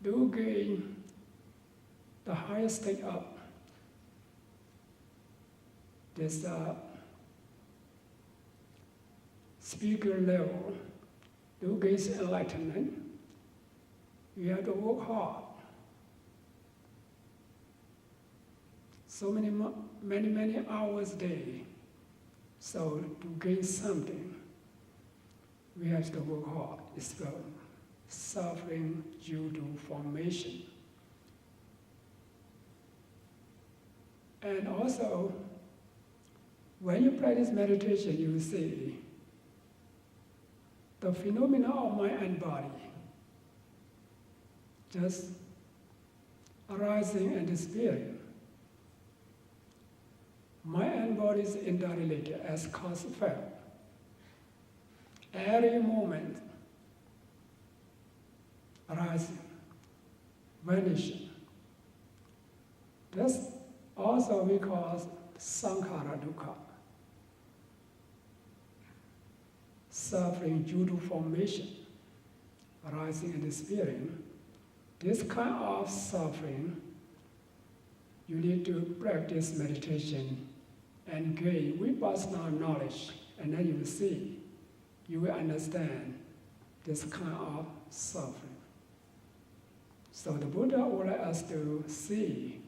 do gain the highest state up. This spiritual level, do gain enlightenment. You have to work hard. So many hours a day. So to gain something, we have to work hard. It's called suffering due to formation. And also, when you practice meditation, you see the phenomena of mind and body just arising and disappearing. Mind and body is interrelated as cause and effect. Every moment arising, vanishing. That's also we call sankhara dukkha. Suffering due to formation, arising and disappearing. This kind of suffering, you need to practice meditation and gain vipassana knowledge, and then you will see, you will understand this kind of suffering. So the Buddha would like us to see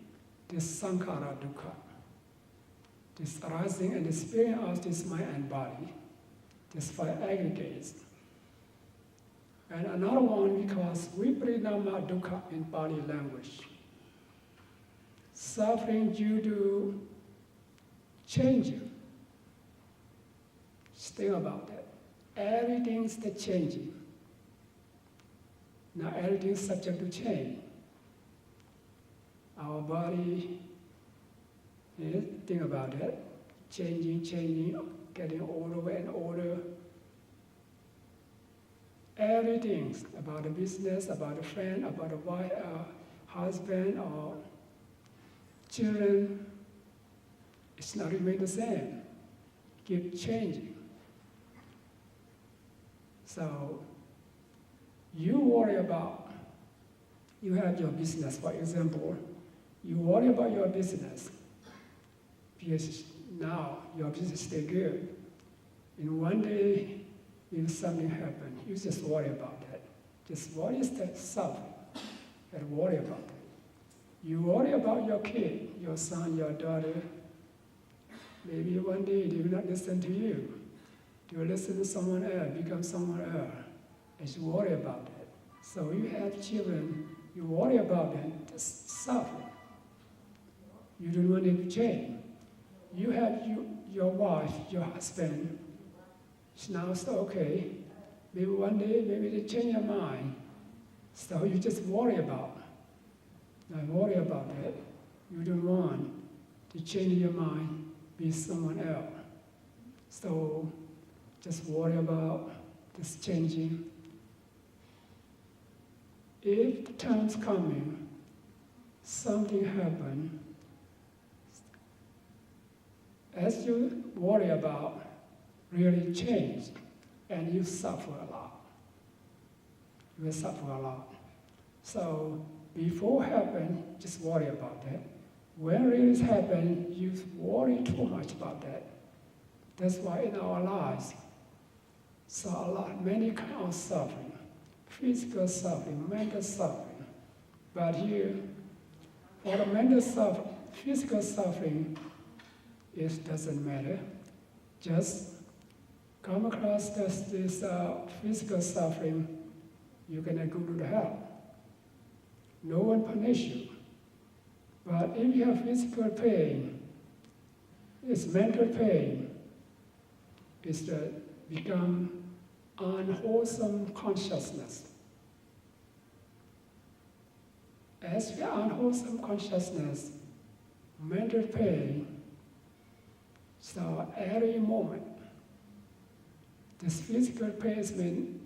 this sankhara dukkha, this arising and disappearing of this mind and body, this five aggregates. And another one because viparinama dukkha in Pali language. Suffering due to changing. Just think about that. Everything's the changing. Now everything's subject to change. Our body, think about that. Changing, getting older and older. Everything's about the business, about a friend, about a wife, husband, or children. It's not remain the same. Keep changing. So you worry about, you have your business, for example, you worry about your business because now your business stay good. In one day, if something happens, you just worry about that. Just what is that suffering? And worry about it. You worry about your kid, your son, your daughter. Maybe one day they will not listen to you. They will listen to someone else, become someone else. And you worry about that. So you have children, you worry about them, just suffer. You don't want them to change. You have your wife, your husband. It's now so okay. Maybe one day, maybe they change your mind. So you just worry about. Not worry about that. You don't want to change your mind, be someone else. So just worry about this changing. If the time's coming, something happen, as you worry about, really change, and you suffer a lot. You will suffer a lot. So before happen, just worry about that. When it really happen, you worry too much about that. That's why in our lives, so many kinds of suffering, physical suffering, mental suffering. But here, for the mental suffering, physical suffering, it doesn't matter. Just come across this physical suffering, you're gonna go to hell. No one punish you. But if you have physical pain, it's mental pain. It's become unwholesome consciousness. As we are unwholesome consciousness, mental pain, so every moment, this physical pain means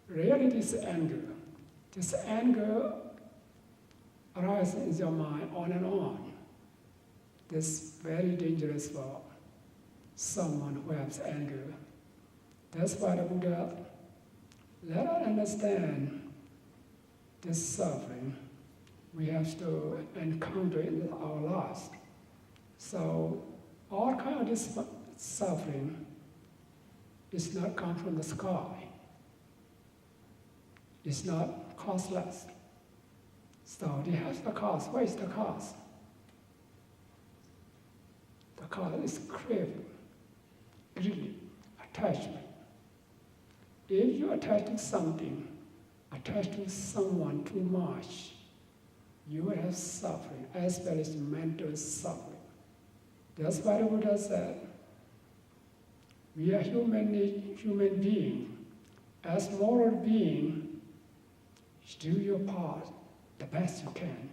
really this anger. This anger arises in your mind on and on. This is very dangerous for someone who has anger. That's why the Buddha let us understand this suffering we have to encounter in our lives. So all kind of this suffering is not come from the sky. It's not causeless. So it has the cause. What is the cause? The cause is craving, greed, attachment. If you attach to something, attach to someone too much, you will have suffering, as well as mental suffering. That's why the Buddha said, we are human beings. As moral beings, do your part the best you can.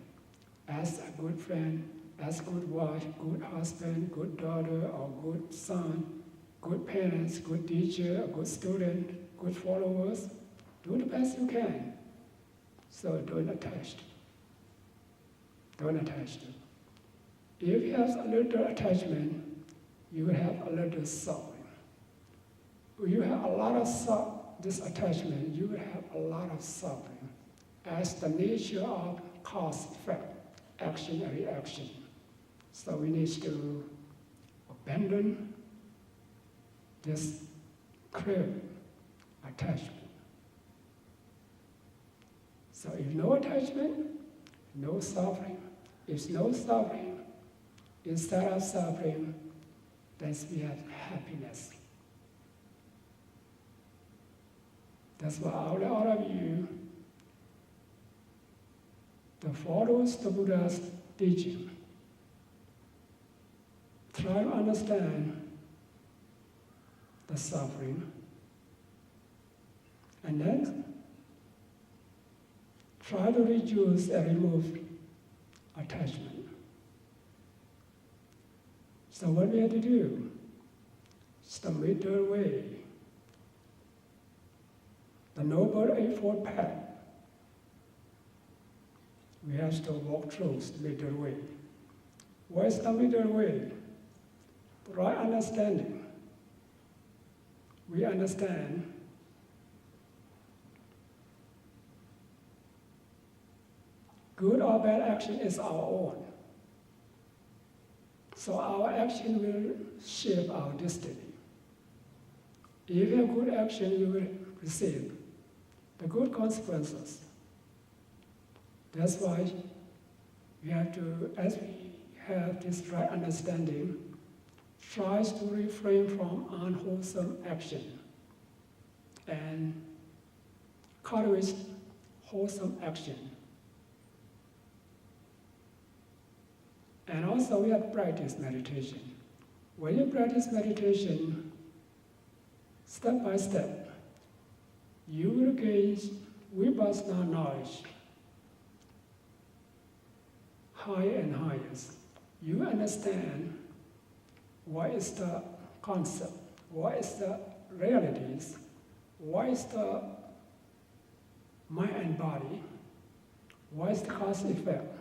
As a good friend, as good wife, good husband, good daughter, or good son, good parents, good teacher, good student, good followers, do the best you can. So don't attach. Don't attach to. If you have a little attachment, you will have a little suffering. If you have a lot of this attachment, you will have a lot of suffering. As the nature of cause effect, action and reaction. So we need to abandon this craving, attachment. So if no attachment, no suffering. If no suffering, instead of suffering, then we have happiness. That's why all of you, the followers the Buddha's teaching, try to understand the suffering, and then try to reduce and remove attachment. So what we have to do? It's the middle way. The Noble Eightfold Path. We have to walk through the middle way. What is the middle way? Right understanding. We understand good or bad action is our own. So our action will shape our destiny. If you have good action, you will receive the good consequences. That's why we have to, as we have this right understanding, tries to refrain from unwholesome action and cultivate wholesome action. And also we have to practice meditation. When you practice meditation, step by step, you will gain vipassana knowledge higher and higher. You understand what is the concept, what is the realities, what is the mind and body, what is the cause effect.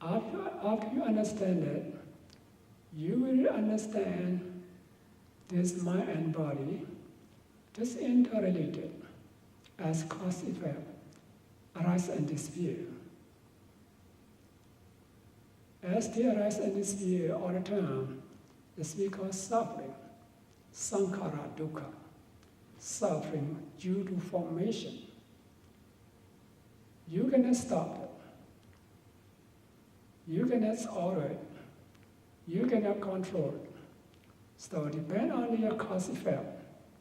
After you understand it, you will understand this mind and body, just interrelated as cause effect, arise and disappear. As they arise and disappear all the time, it's because suffering, sankhara dukkha, suffering due to formation. You cannot stop it. You cannot order it. You cannot control it. So depend on your cause effect,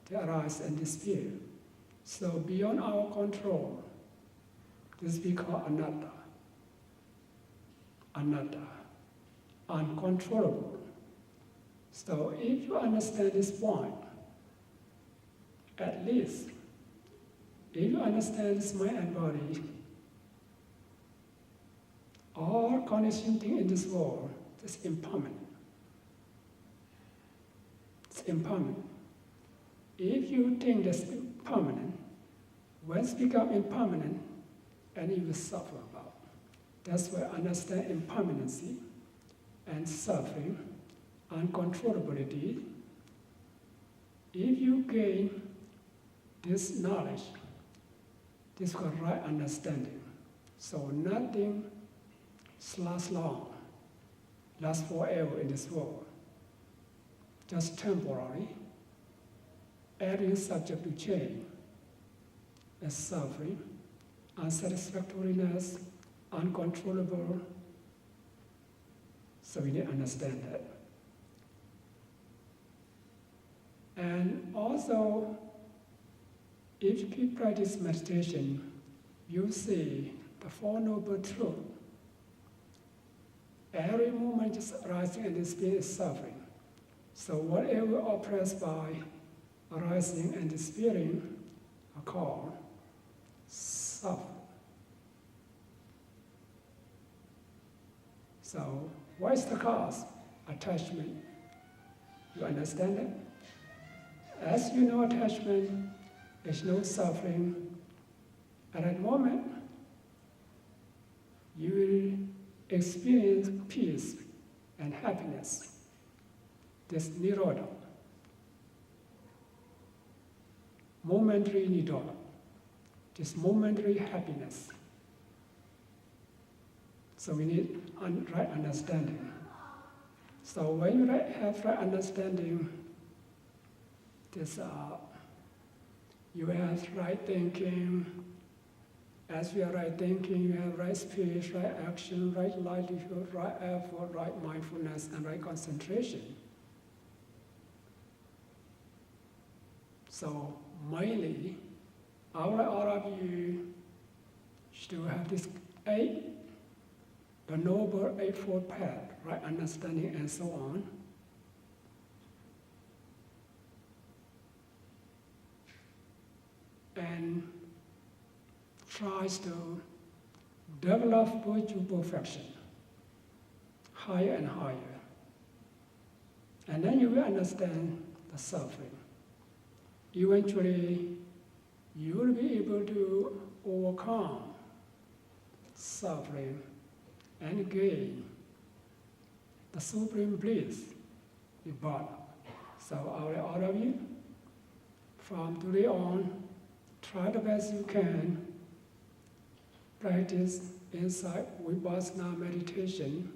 they arise and disappear. So beyond our control, this we call anatta. Anatta, uncontrollable. So if you understand this point, at least, if you understand this mind and body, all conditioned thing in this world is impermanent. It's impermanent. If you think that's permanent, when it's become impermanent, and you will suffer about. That's why I understand impermanency and suffering, uncontrollability. If you gain this knowledge, this is called right understanding. So nothing lasts long, lasts forever in this world. Just temporary. Everything is subject to change. As suffering, unsatisfactoriness, uncontrollable. So we need to understand that. And also, if you keep practice meditation, you see the Four Noble Truths. Every moment just arising and disappearing is suffering. So whatever oppressed by arising and disappearing are called suffering. So what is the cause? Attachment. You understand it? As you know attachment, there's no suffering. At that moment, you will experience peace and happiness. This nirodha. Momentary nirodha. This momentary happiness. So we need right understanding. So when you have right understanding, this you have right thinking. As you are right thinking, you have right speech, right action, right livelihood, right effort, right mindfulness, and right concentration. So mainly, all of you should have this the Noble Eightfold Path, right understanding and so on. And tries to develop virtue perfection, higher and higher. And then you will understand the suffering. Eventually, you will be able to overcome suffering and gain the supreme bliss, Nibbana. So all of you, from today on, try the best you can, practice insight vipassana meditation,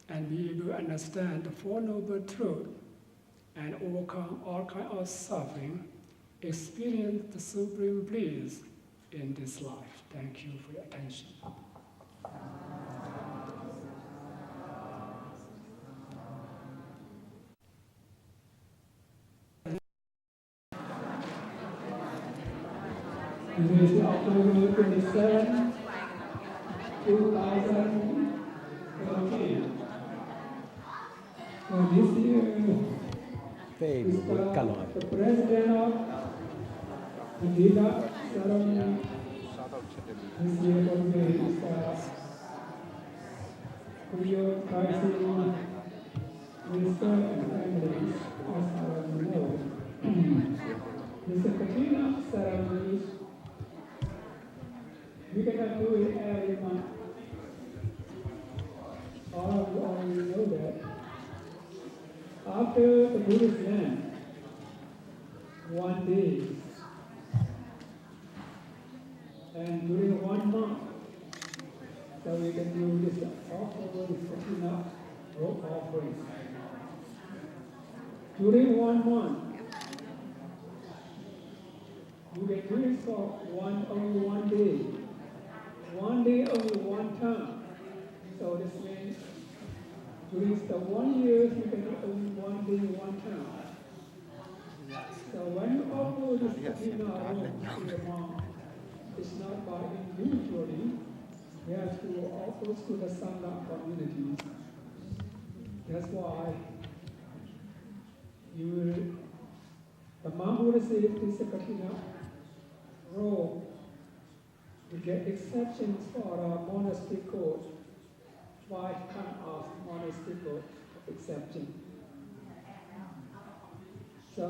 and be able to understand the Four Noble Truths and overcome all kinds of suffering, experience the supreme bliss in this life. Thank you for your attention. Today is October 27, 2013. So this year, is the president of the Dhamma ceremony. This year will be Kuyo Pricing Minister and Families of our Lord. This is the Katina ceremony. We cannot do it every month. All of you already know that. After the Buddhist land, one day, and during 1 month, so we can do this offering, rope offerings. During 1 month, you can do it for only one day. 1 day only one time. So this means during the 1 year, you can do only 1 day, one time. So when you offer this to the mom, it's not by individually, we have to offer to the Sangha communities. That's why the mom would say this Katina role, we get exceptions for our monastery code. 5 kinds of monastery code exception. So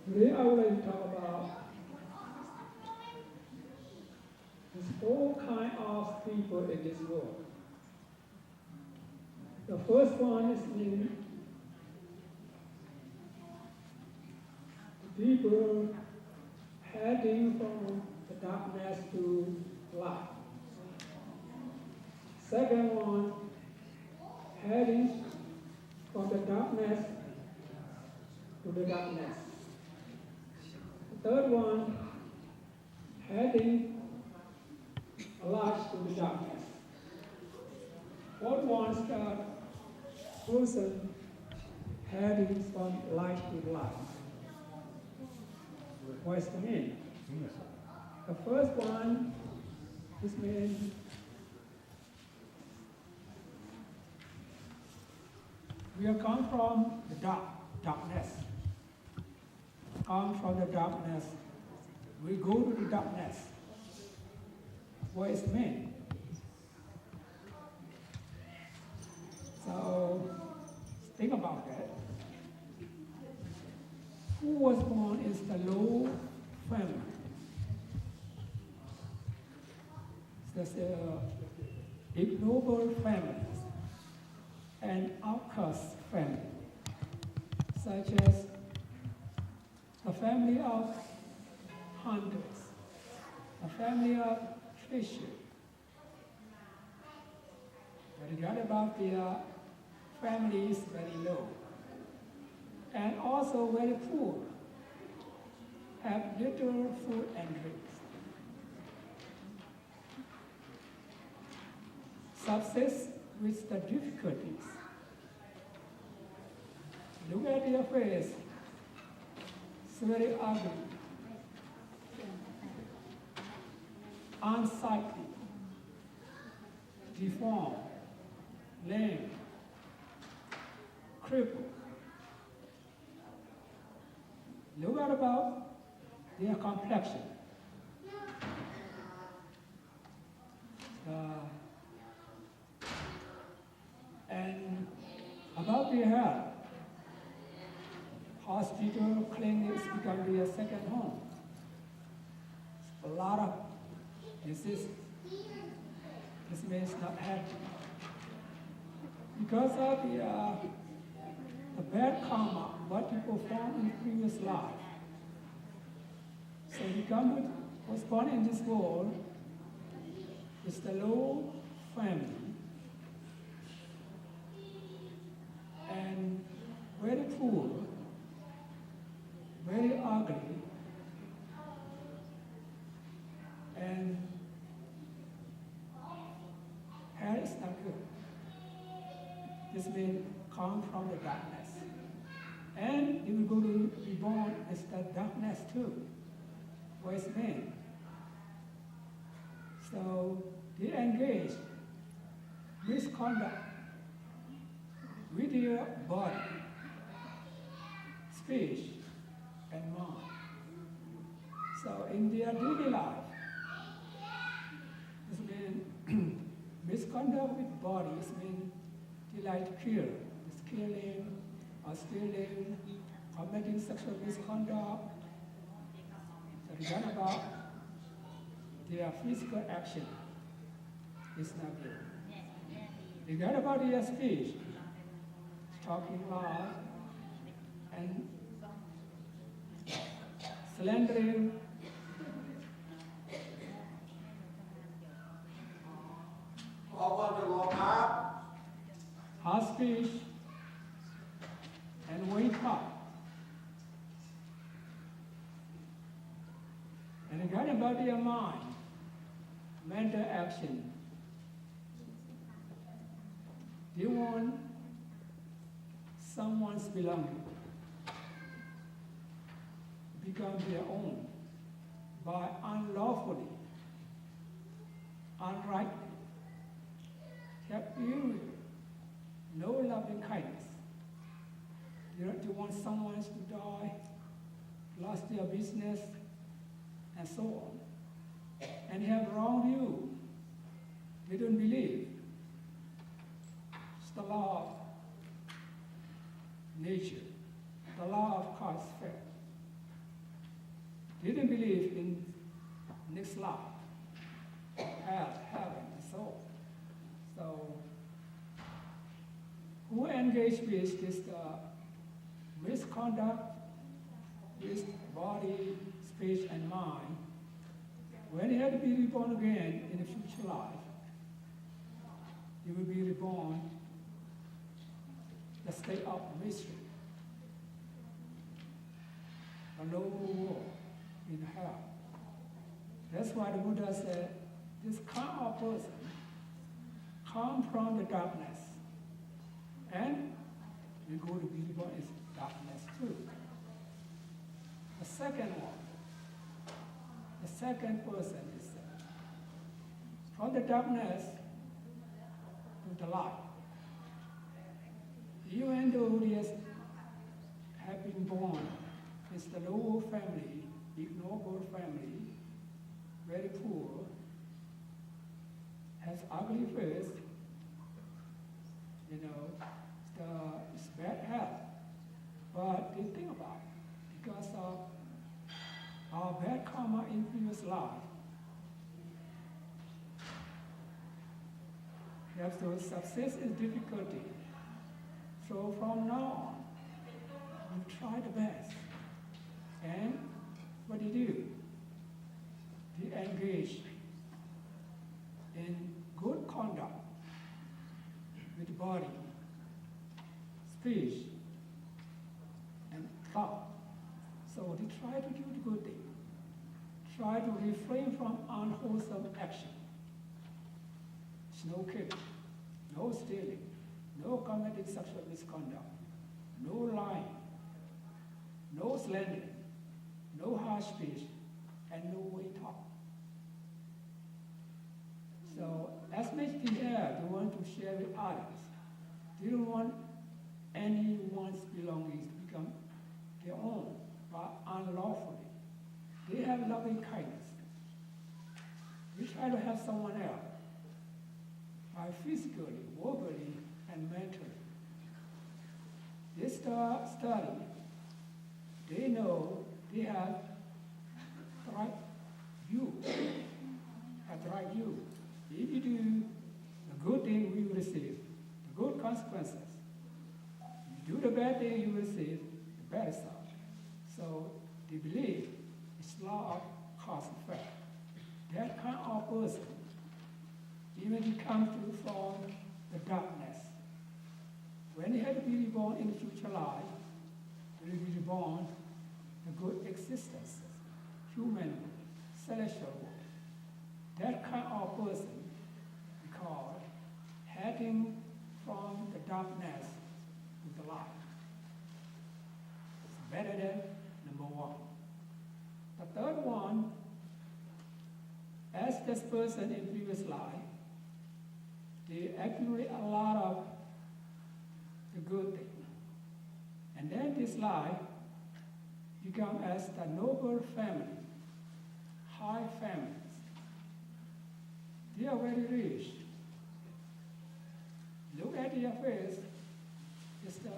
today I would like to talk about this whole kind of people in this world. The first one is the people heading from the darkness to light. Second one, heading from the darkness to the darkness. The third one, heading light to the darkness. Fourth one is the person heading from light to light. What is the meaning? The first one, this means we are come from the darkness. Come from the darkness. We go to the darkness. What is mean? So think about that. Who was born is the low family. That's the ignoble families and outcast family, such as a family of hunters, a family of fishers. But the other about their family is very low, and also very poor, have little food and drinks. Subsist with the difficulties. Look at their face, it's very ugly, unsightly, deformed, lame, crippled. Look at about their complexion. And about their health, hospital, clinics become their second home. A lot of disease. This means not happy. Because of the bad karma, what people found in previous life. So he was born in this world, it's the low family. And poor, very ugly, and hell is not good. This means come from the darkness. And you will go to be born as the darkness too. What is mean? So they engage misconduct with your body, speech, and mind. So in their daily life, this means misconduct with bodies means they like to kill, it's killing or stealing, committing sexual misconduct. So regard about their physical action is not good. Regard about their speech, talking loud and slandering, harsh speech, and weak talk. And regard about their mind, mental action. They want someone's belonging become their own by unlawfully, unrightly, have ill, no loving kindness. They want someone to die, lost their business, and so on. And have wrong view. They don't believe. It's the law of nature, the law of cause effect. They don't believe in next life, hell, heaven, and so on. So, who engage with this misconduct, with body, speech, and mind, when you have to be reborn again in the future life, you will be reborn the state of mystery, a lower world in hell. That's why the Buddha said, this kind of person come from the darkness, and we go to be reborn in darkness too. The second one, the second person is from the darkness to the light. Even though they have been born in the lower family, ignoble family, very poor, has ugly face, it's bad health. But they think about it because of our bad karma in previous life. Yes, so success is difficulty. So from now on, you try the best. And what do you do? You engage in good conduct with body, speech, and thought. So they try to do the good thing. Try to refrain from unwholesome action. It's no killing, no stealing, no committing sexual misconduct, no lying, no slandering, no harsh speech, and no weak talk. So as much as they have, they want to share with others. They don't want anyone's belongings to become their own, but unlawfully. They have loving kindness. We try to help someone else by physically, verbally, and mentally. They start studying. They know they have the right view. Have the right view. If you do the good thing, we will receive the good consequences. If you do the bad thing, you will receive the bad stuff. So they believe it's law of cause and effect. That kind of person, even if he comes from the darkness, when he had to be reborn in the future life, will be reborn a good existence, human, celestial world. That kind of person we call heading from the darkness to the light. It's better than number one. The third one, as this person in previous life, they accumulate a lot of the good thing. And then this life become as the noble family, high families. They are very rich. Look at their face. It's the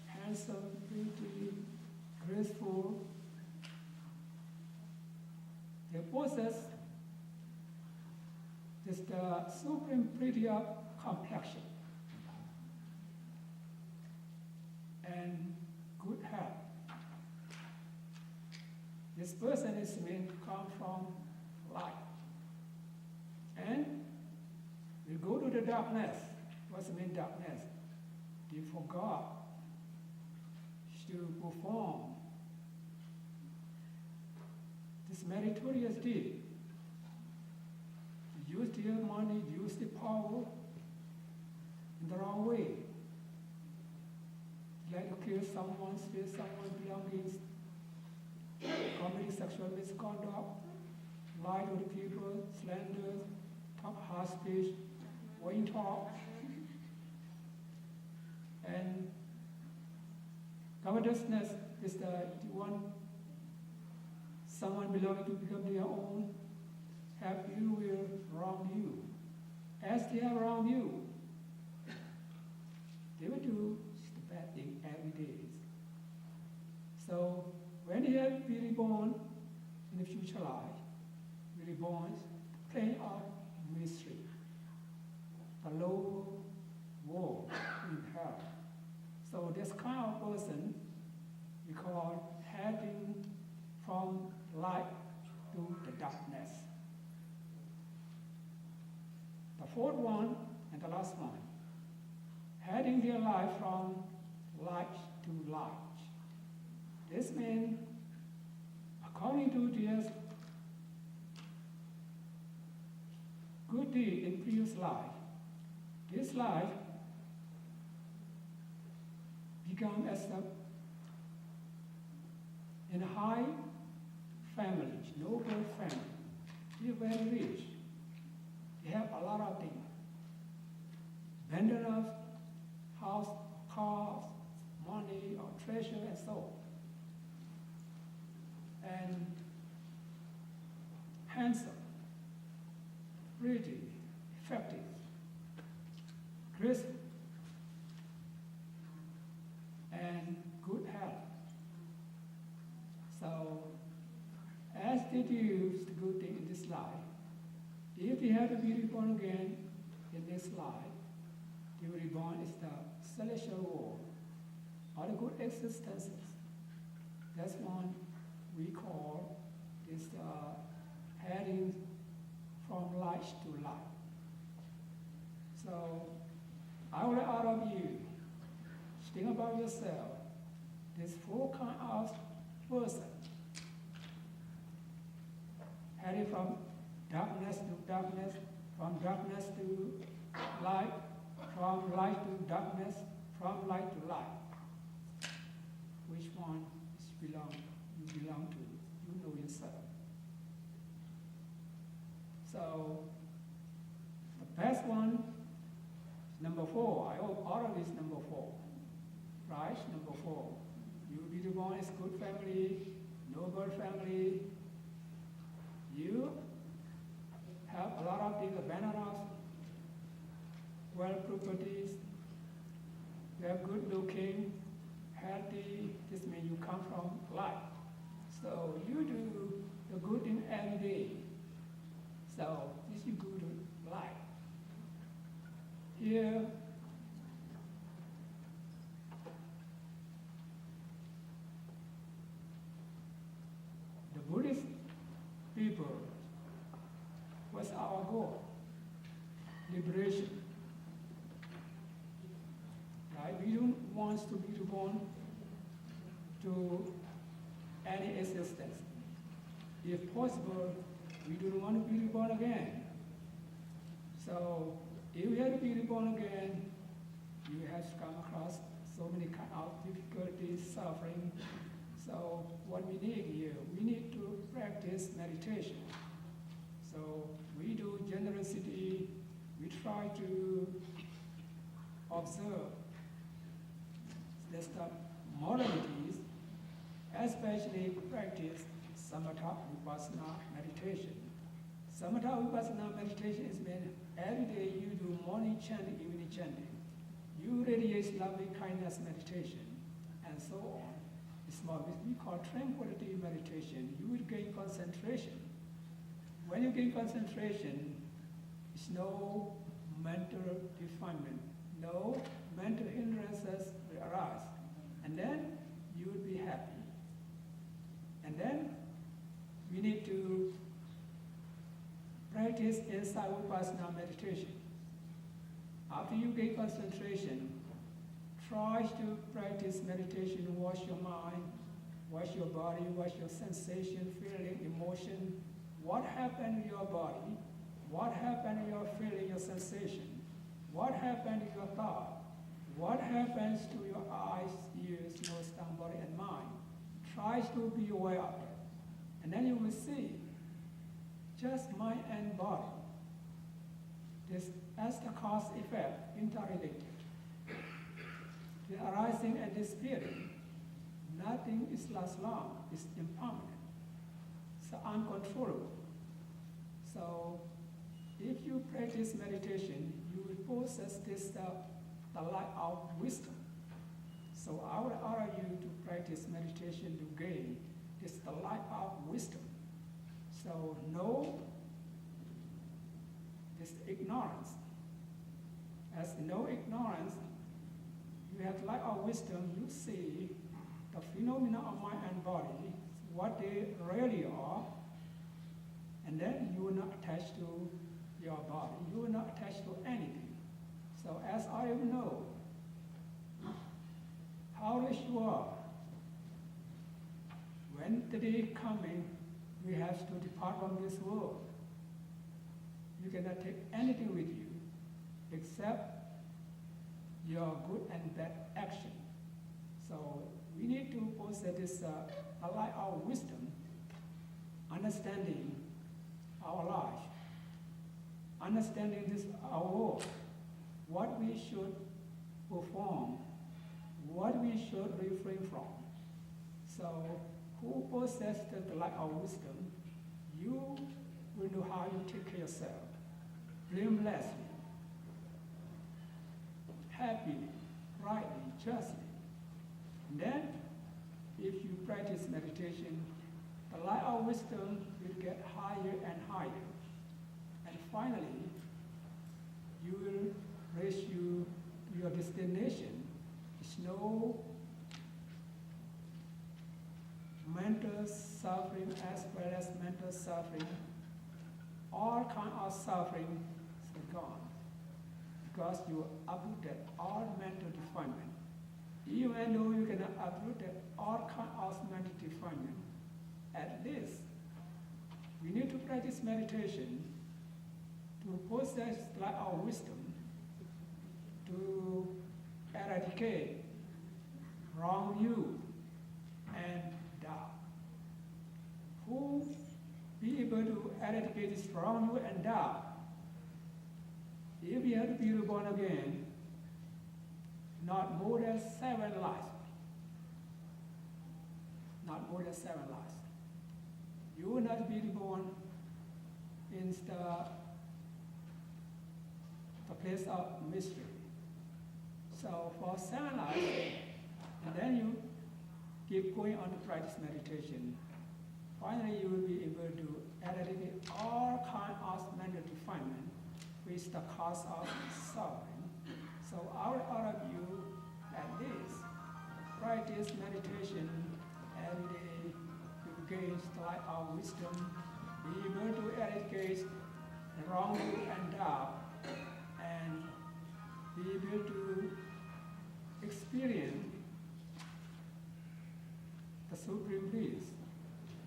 handsome, pretty, graceful. They possess this the supreme pretty of complexion and good health. This person is meant to come from light. And we go to the darkness. What's the mean darkness? They forgot to perform this meritorious deed. Use their money, use the power in the wrong way. Like to kill someone, steal someone's belongings, commit sexual misconduct, lie to the people, slander, talk harsh speech, vain talk, and covetousness is the one someone belonging to become their own, have ill will wrong you. As they have wronged you, they will do the bad thing every day. So when he will be reborn in the future life, be reborn plane of mystery, the lower world in hell. So this kind of person we call heading from light to the darkness. The fourth one and the last one, heading their life from light to light. This means, according to their good deed in previous life, this life become as in a high family, noble family. They are very rich. They have a lot of things. Abundance of house, cars, money, or treasure, and so on. And handsome, pretty, effective, graceful, and good health. So, as they do the good thing in this life, if they have to be reborn again in this life, they will be reborn as the celestial world, or the good existences. That's one we call this heading from light to light. So, I will out of you, think about yourself. There's four kinds of person. Heading from darkness to darkness, from darkness to light, from light to darkness, from light to light. Which one you belong to? You know yourself. So the best one is number 4. I hope all of this is number 4. Right? Number 4. You will be the one is good family, noble family. You have a lot of things, abundance, wealth, properties. You have good looking, healthy. This means you come from light. So you do the good thing every day. So this you go to light. Here, the Buddhist people, what's our goal? Liberation. Right? We don't want to be reborn to any existence. If possible, we don't want to be reborn again. So if you have to be reborn again, you have to come across so many kind of difficulties, suffering. So what we need here, we need to practice meditation. So we do generosity, we try to observe the moralities, especially practice samatha vipassana meditation. Samatha vipassana meditation is meant every day you do morning chanting, evening chanting. You radiate loving kindness meditation, and so on. It's what we call tranquility meditation. You will gain concentration. When you gain concentration, it's no mental defilement, no mental hindrances will arise. And then you will be happy. And then we need to practice inside vipassana meditation. After you gain concentration, try to practice meditation, wash your mind, wash your body, wash your sensation, feeling, emotion. What happened in your body? What happened in your feeling, your sensation? What happened in your thought? What happens to your eyes, ears, nose, tongue, body, and mind? Try to be aware of it. And then you will see just mind and body. This as the cause effect, interrelated. The arising and disappearing. Nothing is last long, it's impermanent. It's uncontrollable. So if you practice meditation, you will possess this the light of wisdom. So I would order you to practice meditation to gain this the light of wisdom. So know this ignorance. As no ignorance, you have light of wisdom, you see the phenomena of mind and body, what they really are, and then you will not attach to your body, you will not attach to anything. So as I know how rich you are, when the day coming, we have to depart from this world. You cannot take anything with you except your good and bad action. So we need to possess this a light of wisdom, understanding our life, understanding this our world, what we should perform, what we should refrain from. So who possesses the light of wisdom, you will know how you take care of yourself, blamelessly, happily, rightly, justly. And then, if you practice meditation, the light of wisdom will get higher and higher. And finally, you will reach to your destination. It's no mental suffering as well as mental suffering. All kind of suffering is gone, because you uprooted all mental defilement. Even though you cannot uproot all kind of mental defilement, at least we need to practice meditation to possess light of wisdom, to eradicate wrong view and doubt. Who be able to eradicate this wrong view and doubt? If you have to be reborn again, not more than 7 lives. Not more than 7 lives. You will not be reborn in the place of mystery. So for 7 lives, and then you keep going on to practice meditation. Finally, you will be able to eradicate all kinds of mental defilement, which is the cause of suffering. So out of you, at least, practice meditation every day to gain the light of wisdom, be able to eradicate the wrong view and doubt, and be able to experience the supreme bliss,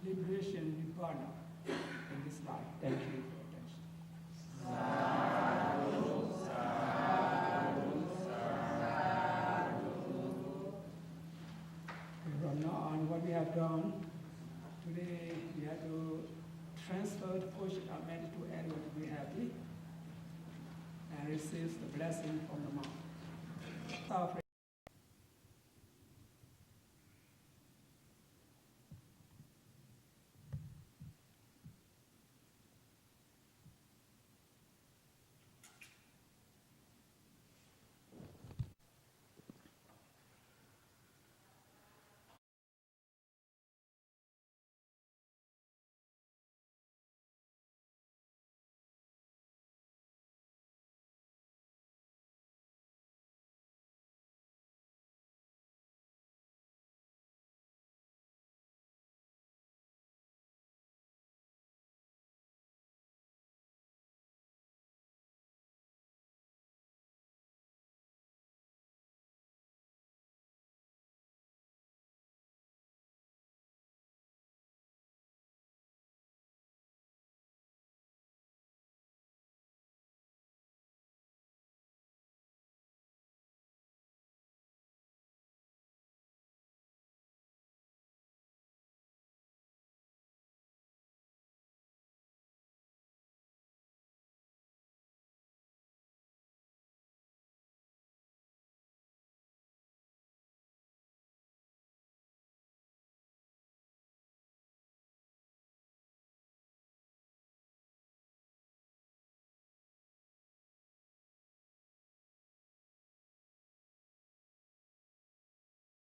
liberation, nirvana in this life. Thank you for your attention. From now on, what we have done today, we have to transfer the portion of money to anyone to be happy and receive the blessing from the monk.